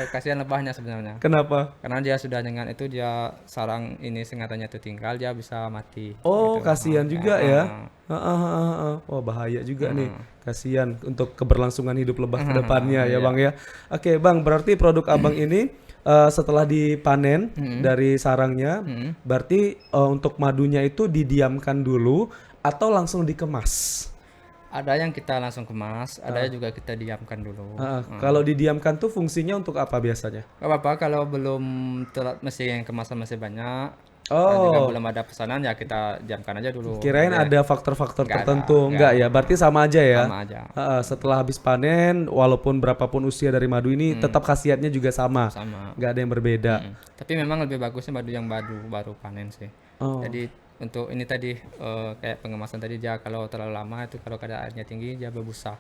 kasihan lebahnya sebenarnya. Kenapa? Karena dia sudah nyengat itu dia sarang ini sengatannya itu tinggal dia bisa mati. Oh, Gitu. kasihan juga Ah, ya. ah. Wah, bahaya juga nih. Kasihan untuk keberlangsungan hidup lebah ke depannya ya, Iya. Bang ya. Oke, Bang, berarti produk Abang ini setelah dipanen dari sarangnya, berarti untuk madunya itu didiamkan dulu atau langsung dikemas? Ada yang kita langsung kemas, ada juga kita diamkan dulu. Kalau didiamkan tuh fungsinya untuk apa biasanya? Gak apa-apa kalau belum telat masih yang kemasan masih banyak. Dan juga Oh, belum ada pesanan ya kita diamkan aja dulu. kirain Biar ada faktor-faktor Nggak ada, tertentu. Enggak ya, berarti sama aja ya. sama aja. Setelah habis panen, walaupun berapapun usia dari madu ini, tetap khasiatnya juga sama. Sama. Nggak ada yang berbeda. Tapi memang lebih bagusnya madu yang baru panen sih. Oh. Jadi untuk ini tadi kayak pengemasan tadi dia kalau terlalu lama itu kalau kadar airnya tinggi dia berbusa.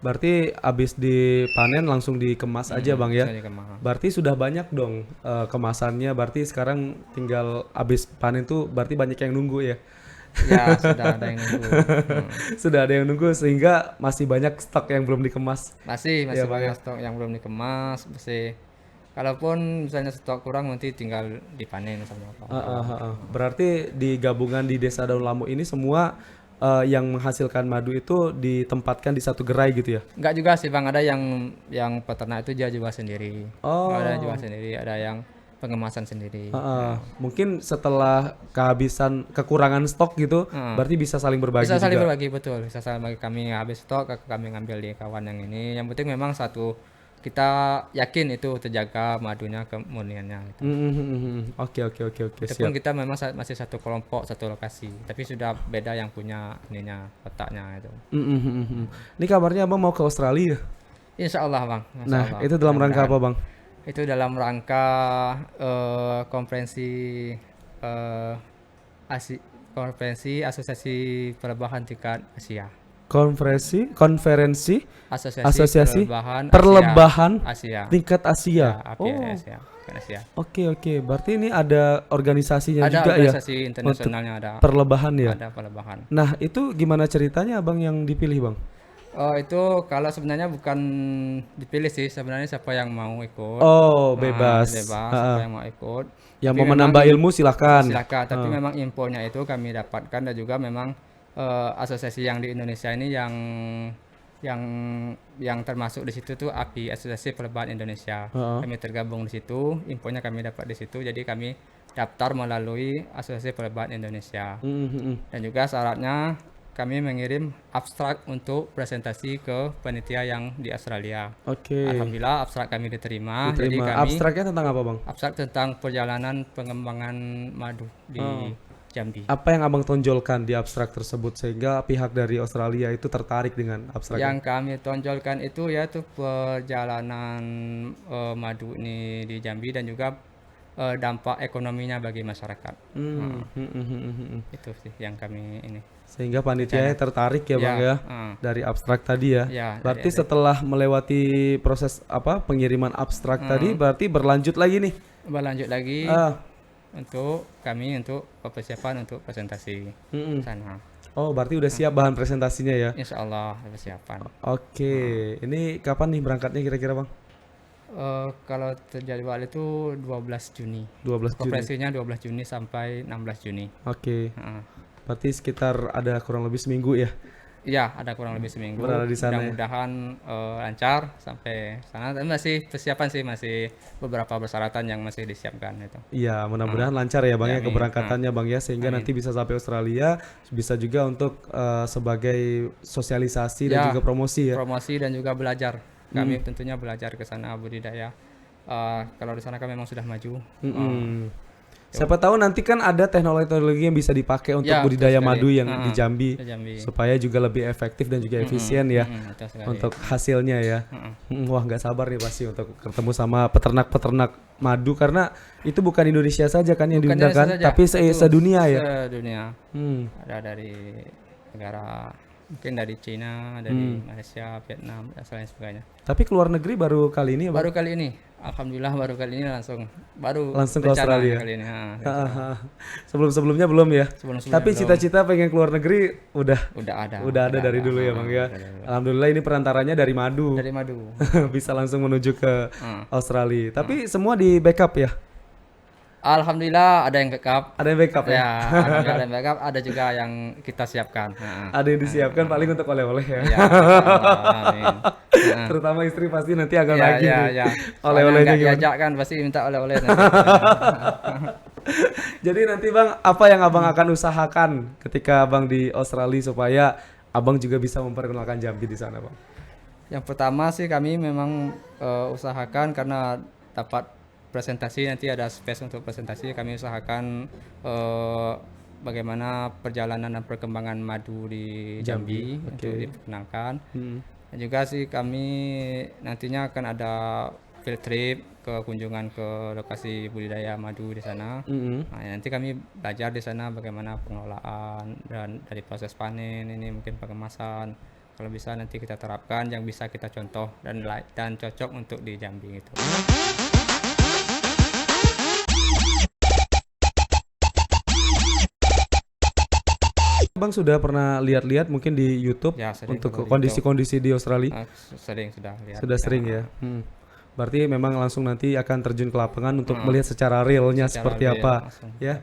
Berarti habis dipanen langsung dikemas aja, Bang ya. Bisa dikemas. Berarti sudah banyak dong kemasannya. Berarti sekarang tinggal habis panen tuh berarti banyak yang nunggu ya. Ya sudah ada yang nunggu. Sudah ada yang nunggu sehingga masih banyak stok yang belum dikemas. Masih Iya, Bang, banyak stok yang belum dikemas. Masih kalaupun misalnya stok kurang nanti tinggal dipanen sama apa. Berarti di gabungan di Desa Daun Lamu ini semua yang menghasilkan madu itu ditempatkan di satu gerai gitu ya? Enggak juga sih Bang, ada yang peternak itu dia jual sendiri. Oh. Ada jual sendiri, ada yang pengemasan sendiri. Mungkin setelah kekurangan stok gitu, berarti bisa saling berbagi Bisa saling juga. berbagi betul, bisa saling bagi kami habis stok kami ngambil di kawan yang ini. Yang penting memang satu kita yakin itu terjaga madunya kemurniannya gitu. Oke, Walaupun siap. kita memang masih satu kelompok satu lokasi, tapi sudah beda yang punya ininya kotaknya itu. Ini kabarnya Abang mau ke Australia. Insya Allah Bang. Insya Nah, Allah. itu dalam rangka apa, Bang? Itu dalam rangka konferensi konferensi Asosiasi Perlebahan Tingkat Asia. Konferensi Asosiasi Perlebahan Asia. tingkat Ya, Asia. API Asia. Bukan Asia. Oke. Berarti ini ada organisasinya Ada juga ya? organisasi internasionalnya ada. Perlebahan ya? Ada perlebahan. Nah, itu gimana ceritanya Abang yang dipilih, Bang? Itu kalau sebenarnya bukan dipilih sih, sebenarnya siapa yang mau ikut. Oh, bebas. Bebas, siapa yang mau ikut. Yang Tapi mau memang menambah ilmu silakan. Silakan, tapi memang infonya itu kami dapatkan dan juga memang asosiasi yang di Indonesia ini yang termasuk di situ tuh API, Asosiasi Perlebahan Indonesia. Kami tergabung di situ, infonya kami dapat di situ, jadi kami daftar melalui Asosiasi Perlebahan Indonesia. Dan juga syaratnya kami mengirim abstrak untuk presentasi ke panitia yang di Australia. Oke. Alhamdulillah abstrak kami diterima. Jadi Diterima. kami Abstraknya tentang apa, Bang? abstrak tentang perjalanan pengembangan madu di Jambi. Apa yang Abang tonjolkan di abstrak tersebut sehingga pihak dari Australia itu tertarik dengan abstrak? Yang kami tonjolkan itu yaitu perjalanan madu ini di Jambi dan juga dampak ekonominya bagi masyarakat. Itu sih yang kami ini. Sehingga panitia tertarik ya, Bang ya, dari abstrak tadi ya. Ya, Berarti setelah melewati proses pengiriman abstrak tadi berarti berlanjut lagi nih. Berlanjut lagi untuk persiapan untuk presentasi sana. Oh, berarti udah siap bahan presentasinya ya. Insya Allah persiapan. Oke. Ini kapan nih berangkatnya kira-kira, Bang? Kalau terjadwal itu 12 Juni. 12 Juni. Konferensinya 12 Juni sampai 16 Juni. Oke. Heeh. Berarti sekitar ada kurang lebih seminggu ya Iya, ada kurang lebih seminggu. berada di sana. Ya? Mudah-mudahan lancar sampai sana. Tapi masih persiapan sih, masih beberapa persyaratan yang masih disiapkan itu. Iya, mudah-mudahan lancar ya Bang ya Amin. keberangkatannya Bang ya, sehingga nanti bisa sampai Australia, bisa juga untuk sebagai sosialisasi dan Ya, juga promosi ya. Promosi dan juga belajar. Kami tentunya belajar ke sana budidaya. Kalau di sana kan memang sudah maju. Siapa tahu nanti kan ada teknologi yang bisa dipakai untuk Ya, budidaya betul sekali. madu yang di Jambi, Di Jambi. supaya juga lebih efektif dan juga efisien ya Betul sekali. untuk hasilnya ya. Wah, nggak sabar nih pasti untuk ketemu sama peternak-peternak madu, karena itu bukan Indonesia saja kan yang Bukan diundang kan, Indonesia saja, tapi itu sedunia ya. Sedunia. Ada dari negara, mungkin dari Cina, dari Malaysia, Vietnam, dan lain sebagainya. Tapi keluar negeri baru kali ini ya, Bang? Baru kali ini, alhamdulillah baru kali ini langsung Ke rencana Australia. kali ini. Sebelum-sebelumnya belum ya. Sebelum-sebelumnya Tapi belum. cita-cita pengen keluar negeri udah Udah ada dari dulu ya Bang ya. udah ada. Alhamdulillah ini perantaranya dari madu. Dari madu. Bisa langsung menuju ke Australia. Tapi semua di backup ya. Alhamdulillah ada yang backup. Ada yang backup ya. Ya, alhamdulillah ada yang backup, ada juga yang kita siapkan. Ada yang disiapkan paling untuk oleh-oleh ya. Ya, insyaallah, amin. Terutama istri pasti nanti agak Ya, lagi ya, nih. ya. Oleh-olehnya Nggak gimana? diajak kan pasti minta oleh-oleh nanti. Jadi nanti Bang, apa yang Abang akan usahakan ketika Abang di Australia supaya Abang juga bisa memperkenalkan Jambi di sana, Bang? Yang pertama sih kami memang usahakan karena dapat presentasi, nanti ada space untuk presentasi, kami usahakan bagaimana perjalanan dan perkembangan madu di Jambi untuk diperkenalkan. Dan juga sih kami nantinya akan ada field trip ke kunjungan ke lokasi budidaya madu di sana. Nah, nanti kami belajar di sana bagaimana pengelolaan dan dari proses panen ini mungkin pengemasan. Kalau bisa nanti kita terapkan yang bisa kita contoh dan cocok untuk di Jambi gitu. Bang sudah pernah lihat-lihat mungkin di YouTube Ya, sering untuk kalau di kondisi-kondisi di Australia? Sering sudah lihat. Sudah sering ya. Berarti memang langsung nanti akan terjun ke lapangan untuk melihat secara realnya seperti real apa, langsung. ya.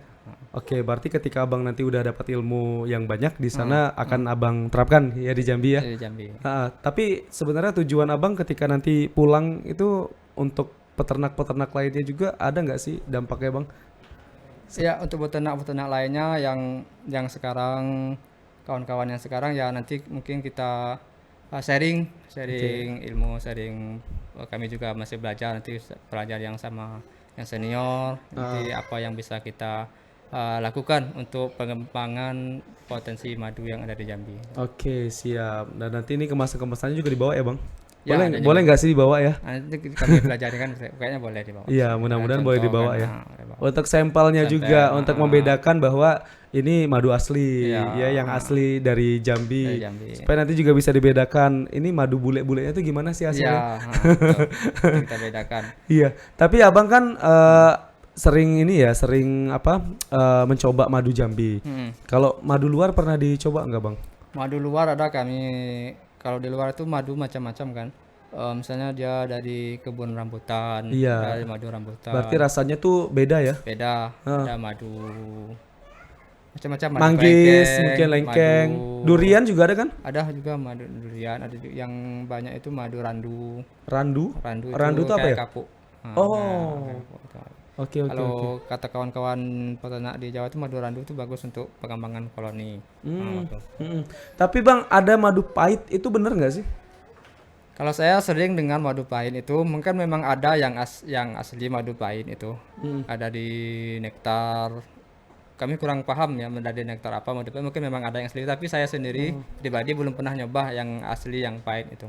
Oke, berarti ketika Abang nanti udah dapat ilmu yang banyak di sana akan Abang terapkan ya di Jambi ya. Di Jambi. Tapi sebenarnya tujuan Abang ketika nanti pulang itu untuk peternak-peternak lainnya juga ada nggak sih dampaknya, Bang? Ya, untuk peternak-peternak lainnya yang sekarang kawan-kawan yang sekarang ya nanti mungkin kita sharing ilmu, sharing kami juga masih belajar, nanti belajar yang sama yang senior, nanti apa yang bisa kita lakukan untuk pengembangan potensi madu yang ada di Jambi. Oke, siap. Dan nanti ini kemasan-kemasannya juga dibawa ya, Bang? Ya, Boleh ada boleh nggak sih dibawa ya? Nanti kami pelajari kan kayaknya boleh dibawa. Iya, mudah-mudahan boleh Contoh dibawa kan, ya. boleh bawa. Untuk sampelnya juga untuk membedakan bahwa ini madu asli Iya. ya, yang asli dari Jambi. Dari Jambi. Supaya nanti juga bisa dibedakan ini madu bule-bulenya itu gimana sih hasilnya. Ya, betul. Nanti kita bedakan. Iya, tapi Abang kan sering mencoba madu Jambi. Kalau madu luar pernah dicoba nggak, Bang? Madu luar ada kami, kalau di luar itu madu macam-macam kan. Misalnya dia dari kebun rambutan, Iya. dari madu rambutan. Berarti rasanya tuh beda ya? Beda, ada madu macam-macam, madu Manggis, kelengkeng, mungkin lengkeng. madu- Durian juga ada kan? Ada juga madu durian, ada juga yang banyak itu madu randu. Randu? Randu Randu itu apa kayak ya? kapuk. Nah, Oh. kayak kapuk itu. Oke, oke, Kalau oke. kata kawan-kawan peternak di Jawa itu madu randu itu bagus untuk pengembangan koloni. Nah, bagus. Tapi Bang, ada madu pahit itu bener nggak sih? Kalau saya sering dengan madu pahit itu, mungkin memang ada yang asli madu pahit itu. Ada di nektar. Kami kurang paham ya dari nektar apa madu pahit. Mungkin memang ada yang asli, tapi saya sendiri pribadi belum pernah nyoba yang asli yang pahit itu.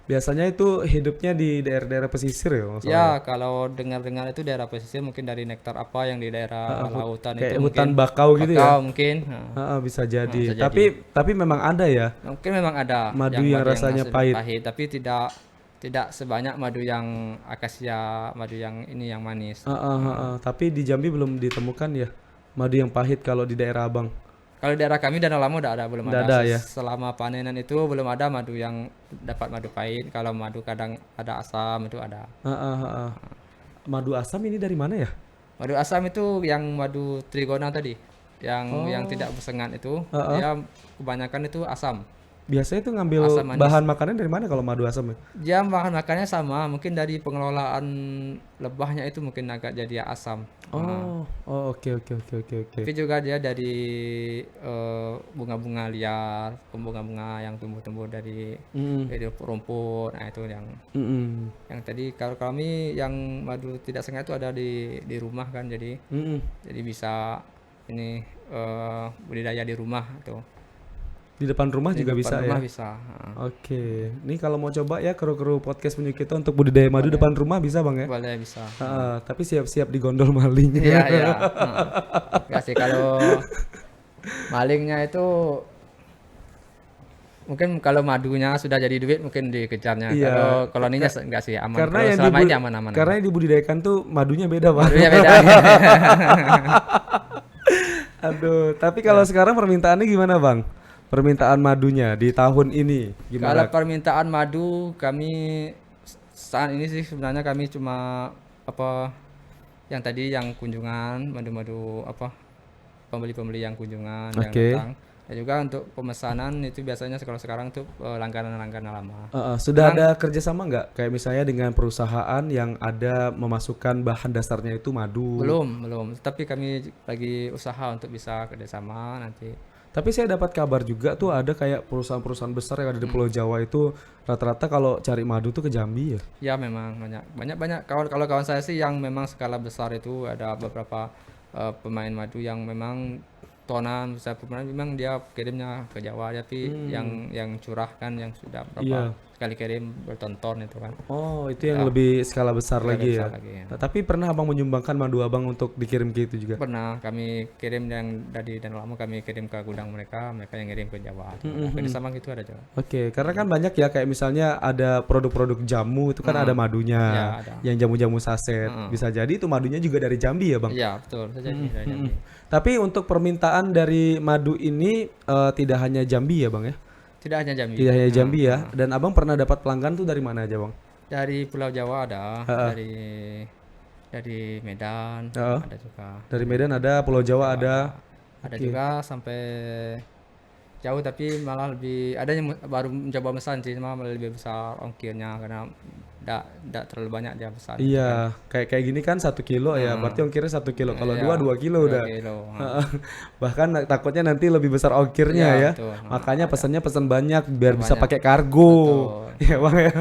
Biasanya itu hidupnya di daerah-daerah pesisir ya, Mas? Ya, kalau dengar-dengar itu daerah pesisir mungkin dari nektar apa yang di daerah lautan Kayak itu hutan mungkin bakau gitu ya? bakau mungkin. Nah, Bisa jadi. bisa jadi. Tapi memang ada ya. mungkin memang ada Madu yang rasanya asli pahit. tapi tidak sebanyak madu yang akasia, madu yang ini yang manis. Tapi di Jambi belum ditemukan ya madu yang pahit kalau di daerah Abang. Kalau daerah kami Danau Lama udah ada, belum Udah ada. ada ya. Selama panenan itu belum ada madu yang dapat madu pahit. Kalau madu kadang ada asam itu ada. Heeh, heeh. Madu asam ini dari mana ya? Madu asam itu yang madu trigona tadi, yang tidak bersengat itu, dia kebanyakan itu asam. Biasanya itu ngambil Asam manis. bahan makanan dari mana kalau madu asam ya? Dia bahan makannya sama, mungkin dari pengelolaan lebahnya itu mungkin agak jadi asam. Oh, oke oke oke oke oke. Tapi juga dia dari bunga-bunga liar, bunga-bunga yang tumbuh-tumbuh dari rumput. Nah itu Mm-mm. yang tadi kalau kami yang madu tidak sengaja itu ada di rumah kan, jadi bisa ini budidaya di rumah tuh. Di depan rumah Di juga depan bisa ya. rumah bisa. Oke, ini kalau mau coba ya kru-kru podcast punya kita untuk budidaya madu depan rumah bisa bang ya. Boleh bisa. Tapi siap-siap digondol maling. Iya iya. Enggak sih kalau malingnya itu mungkin kalau madunya sudah jadi duit mungkin dikejarnya. Iya. Kalau koloninya enggak sih, aman. Karena Kalau yang selama ini aman-aman. karena yang dibudidayakan tuh madunya beda bang. Madunya beda. Aduh, tapi kalau sekarang permintaannya gimana bang? Permintaan madunya di tahun ini Kalau gimana? permintaan madu kami saat ini sih sebenarnya kami cuma apa yang tadi yang kunjungan madu-madu apa pembeli-pembeli yang kunjungan yang Oke. datang. Dan juga untuk pemesanan itu biasanya kalau sekarang tuh langganan-langganan lama. Sudah ada kerjasama nggak? Kayak misalnya dengan perusahaan yang ada memasukkan bahan dasarnya itu madu. Belum. Tapi kami lagi usaha untuk bisa kerjasama nanti. Tapi saya dapat kabar juga tuh ada kayak perusahaan-perusahaan besar yang ada di Pulau Jawa itu rata-rata kalau cari madu tuh ke Jambi ya. Ya memang banyak kalau kawan saya sih yang memang skala besar itu ada beberapa pemain madu yang memang tonan bisa pemain memang dia kirimnya ke Jawa, tapi yang curah kan yang sudah berapa kali kirim bertonton itu kan. Oh, itu yang lebih skala besar Skala lagi ya. besar lagi, ya. Nah, tapi pernah abang menyumbangkan madu abang untuk dikirim ke itu juga? Pernah kami kirim yang dari Danau Lama kami kirim ke gudang mereka yang ngirim ke Jawa. Kerjasama gitu ada juga. Oke, karena kan banyak ya kayak misalnya ada produk-produk jamu itu kan ada madunya, Ya, ada. yang jamu-jamu saset. Bisa jadi itu madunya juga dari Jambi ya bang. Iya betul saja dari Jambi. Tapi untuk permintaan dari madu ini tidak hanya Jambi ya bang ya? Tidak hanya Jambi. Tidak hanya Jambi ya. Dan abang pernah dapat pelanggan tuh dari mana aja bang? Dari Pulau Jawa ada, dari Medan ada juga. Dari Medan ada, Pulau Jawa ada. Ada juga sampai jauh tapi malah lebih ada yang baru mencoba pesan sih, malah lebih besar ongkirnya karena tidak terlalu banyak dia pesan. Iya, kayak gini kan 1 kilo ya, berarti ongkirnya 1 kilo. Kalau Iya, 2 kilo 2 udah. kilo. Bahkan takutnya nanti lebih besar ongkirnya Iya, ya. betul. Makanya pesannya pesan banyak biar bisa pakai kargo. Iya bang ya.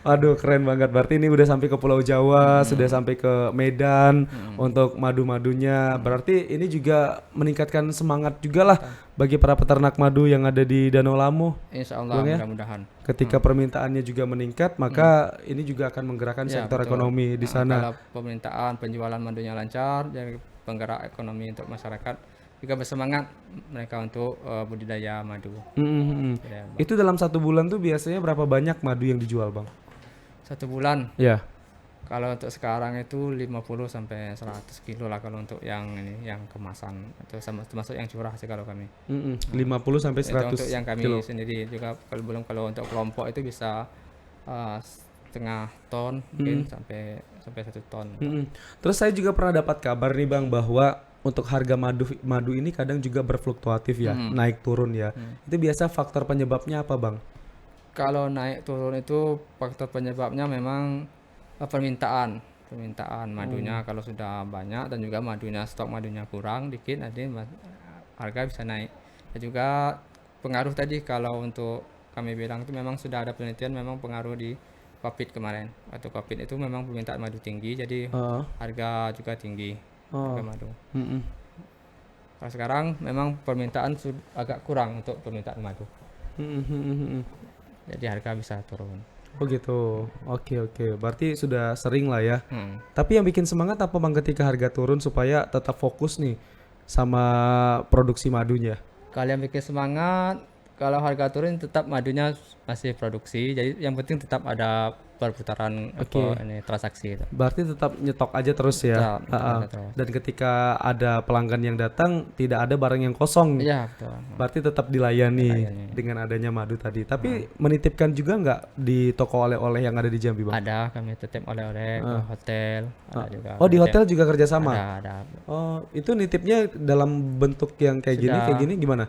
Waduh keren banget. Berarti ini udah sampai ke Pulau Jawa, sudah sampai ke Medan untuk madu-madunya. Berarti ini juga meningkatkan semangat juga lah bagi para peternak madu yang ada di Danau Lamo. Insya Allah mudah-mudahan. Ketika permintaannya juga meningkat, maka ini juga akan menggerakkan Ya, sektor betul. ekonomi di sana. Kalau permintaan penjualan madunya lancar, jadi penggerak ekonomi untuk masyarakat juga bersemangat mereka untuk budidaya madu. Budidaya madu. Itu dalam 1 bulan tuh biasanya berapa banyak madu yang dijual bang? 1 bulan. Ya. Kalau untuk sekarang itu 50 sampai 100 kilo lah kalau untuk yang ini yang kemasan atau termasuk yang curah sih kalau kami. 50 sampai Itu 100 untuk yang kami kilo. sendiri juga kalau untuk kelompok itu bisa setengah ton mungkin sampai 1 ton. Terus saya juga pernah dapat kabar nih bang bahwa untuk harga madu ini kadang juga berfluktuatif ya, naik turun ya. Itu biasa faktor penyebabnya apa bang? Kalau naik turun itu faktor penyebabnya memang permintaan madunya kalau sudah banyak dan juga stok madunya kurang dikit nanti harga bisa naik. Dan juga pengaruh tadi kalau untuk kami bilang itu memang sudah ada penelitian memang pengaruh di COVID kemarin. Waktu COVID itu memang permintaan madu tinggi jadi harga juga tinggi harga madu. Kalau sekarang memang permintaan agak kurang untuk permintaan madu. Jadi harga bisa turun. Oh gitu. Oke. Berarti sudah sering lah ya. Tapi yang bikin semangat apa bang ketika harga turun supaya tetap fokus nih sama produksi madunya? Kalian bikin semangat Kalau harga turun tetap madunya masih produksi, jadi yang penting tetap ada perputaran ini transaksi itu. Berarti tetap nyetok aja terus ya. Tetap ada terus. Dan ketika ada pelanggan yang datang tidak ada barang yang kosong. Iya, betul. Berarti tetap dilayani dengan adanya madu tadi. Tapi menitipkan juga nggak di toko oleh-oleh yang ada di Jambi, Bang? Ada, kami titip oleh-oleh ke hotel, ada juga. Oh, di hotel juga kerjasama? Ada. Oh, itu nitipnya dalam bentuk yang kayak gini gimana?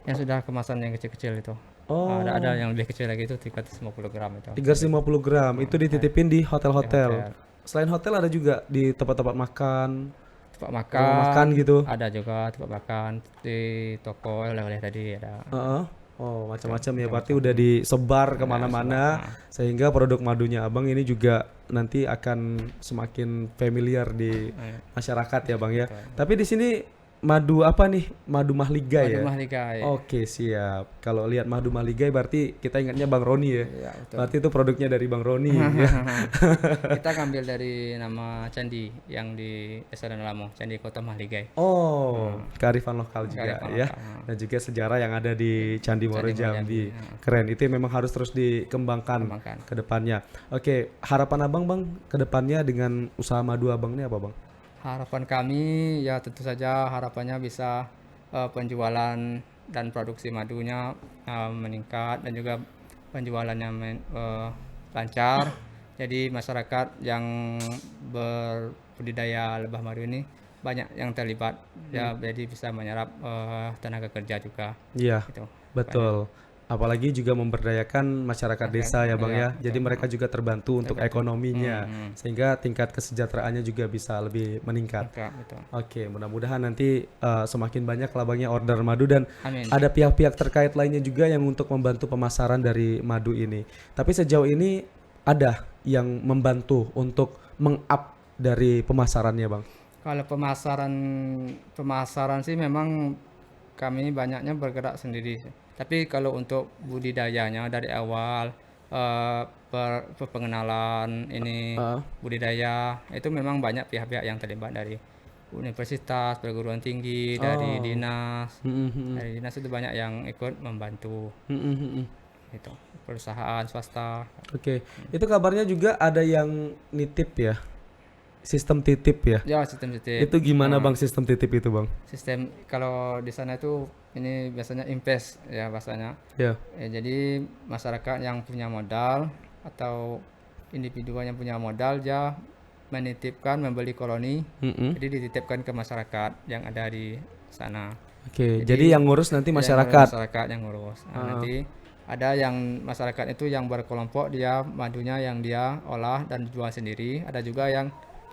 Yang sudah kemasan yang kecil-kecil itu. Oh. Ada yang lebih kecil lagi itu 350 gram itu. 350 gram itu dititipin di hotel-hotel. Selain hotel ada juga di tempat-tempat makan. Tempat rumah makan gitu. Ada juga tempat makan di toko oleh-oleh tadi ada. Oh, macam-macam ya. Berarti udah disebar kemana-mana sehingga produk madunya Abang ini juga nanti akan semakin familiar di masyarakat ya, Bang ya. Tapi di sini madu apa nih? Madu Mahligai ya? Madu Mahligai. Oke, siap. Kalau lihat madu Mahligai berarti kita ingatnya Bang Roni ya? Iya, betul. Berarti itu produknya dari Bang Roni ya? Kita ngambil dari nama candi yang di Desa Danau, Candi Kota Mahligai. Oh, kearifan lokal juga Kearifan ya? lokal. Dan juga sejarah yang ada di Candi Muaro Jambi. Keren, itu memang harus terus dikembangkan ke depannya. Oke, harapan Abang Bang ke depannya dengan usaha madu Abang ini apa Bang? Harapan kami ya tentu saja harapannya bisa penjualan dan produksi madunya meningkat dan juga penjualannya lancar. Jadi masyarakat yang berbudidaya lebah madu ini banyak yang terlibat ya, jadi bisa menyerap tenaga kerja juga. Iya, gitu. betul. Apalagi juga memberdayakan masyarakat desa ya Bang ya. Jadi mereka juga terbantu untuk ekonominya sehingga tingkat kesejahteraannya juga bisa lebih meningkat. Betul. Oke, mudah-mudahan nanti semakin banyak lah Bang ya order madu dan Amin. ada pihak-pihak terkait lainnya juga yang untuk membantu pemasaran dari madu ini. Tapi sejauh ini ada yang membantu untuk meng-up dari pemasarannya Bang? Kalau pemasaran sih memang kami banyaknya bergerak sendiri. Tapi kalau untuk budidayanya dari awal pengenalan ini budidaya itu memang banyak pihak-pihak yang terlibat dari universitas, perguruan tinggi, dari dinas. Dari dinas itu banyak yang ikut membantu. Itu perusahaan swasta. Oke. Itu kabarnya juga ada yang nitip ya? Sistem titip ya? Ya, sistem titip. Itu gimana Bang sistem titip itu Bang? Sistem kalau di sana itu ini biasanya invest ya bahasanya. Ya. Jadi masyarakat yang punya modal atau individu yang punya modal dia menitipkan membeli koloni. Jadi dititipkan ke masyarakat yang ada di sana. Oke, jadi yang ngurus nanti masyarakat. Masyarakat yang ngurus. Nanti ada yang masyarakat itu yang berkelompok dia madunya yang dia olah dan jual sendiri. Ada juga yang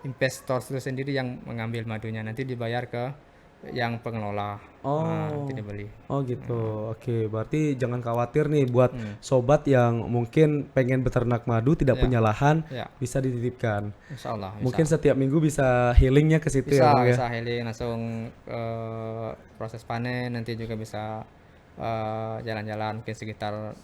investor itu sendiri yang mengambil madunya nanti dibayar ke yang pengelola. Nanti dibeli. Oh gitu. Oke, berarti jangan khawatir nih buat sobat yang mungkin pengen beternak madu tidak punya lahan, bisa dititipkan. Insya Allah. Mungkin setiap minggu bisa healingnya ke situ ya Bang ya. Bisa healing langsung proses panen, nanti juga bisa jalan-jalan ke sekitar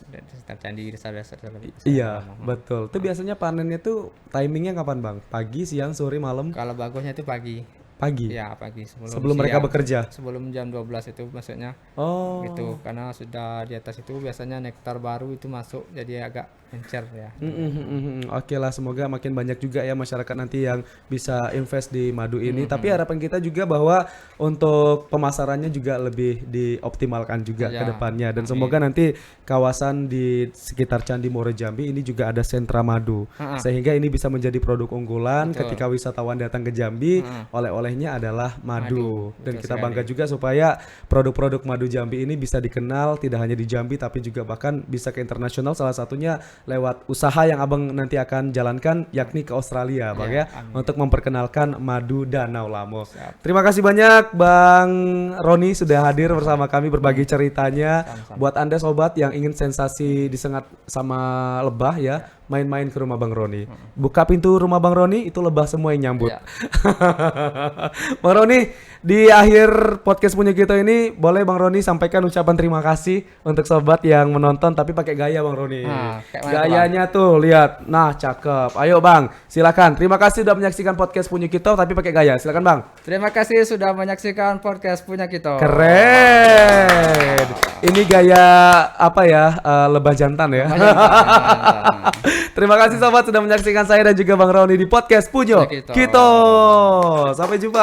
candi desa-desa. Iya, betul. Itu biasanya panennya tuh timingnya kapan Bang? Pagi, siang, sore, malam? Kalau bagusnya itu pagi. Pagi? Ya, pagi. Sebelum mereka bekerja? Sebelum jam 12 itu maksudnya. Oh. Gitu, karena sudah di atas itu biasanya nektar baru itu masuk, jadi agak encer ya. Oke lah, semoga makin banyak juga ya masyarakat nanti yang bisa invest di madu ini. Tapi harapan kita juga bahwa untuk pemasarannya juga lebih dioptimalkan juga ke depannya. Dan semoga nanti kawasan di sekitar Candi Muaro Jambi ini juga ada sentra madu. Sehingga ini bisa menjadi produk unggulan ketika wisatawan datang ke Jambi, oleh-olehnya adalah madu. Dan kita bangga juga supaya produk-produk madu Jambi ini bisa dikenal tidak hanya di Jambi tapi juga bahkan bisa ke internasional, salah satunya lewat usaha yang Abang nanti akan jalankan yakni ke Australia Bang ya untuk memperkenalkan madu Danau Lamo. Terima kasih banyak Bang Roni sudah hadir bersama kami berbagi ceritanya. Buat Anda sobat yang ingin sensasi disengat sama lebah ya, main-main ke rumah Bang Roni. Buka pintu rumah Bang Roni, itu lebah semua yang nyambut. Bang Roni, Di akhir podcast punya kita ini boleh Bang Roni sampaikan ucapan terima kasih untuk sobat yang menonton tapi pakai gaya Bang Roni. Kayak mana, Gayanya tuh lihat. Nah, cakep. Ayo Bang, silakan. Terima kasih sudah menyaksikan podcast punya kita tapi pakai gaya. Silakan Bang. Terima kasih sudah menyaksikan podcast punya kita. Keren. Ini gaya apa ya? Lebah jantan ya. Terima kasih sobat sudah menyaksikan saya dan juga Bang Roni di podcast Punyo Kita. Sampai jumpa.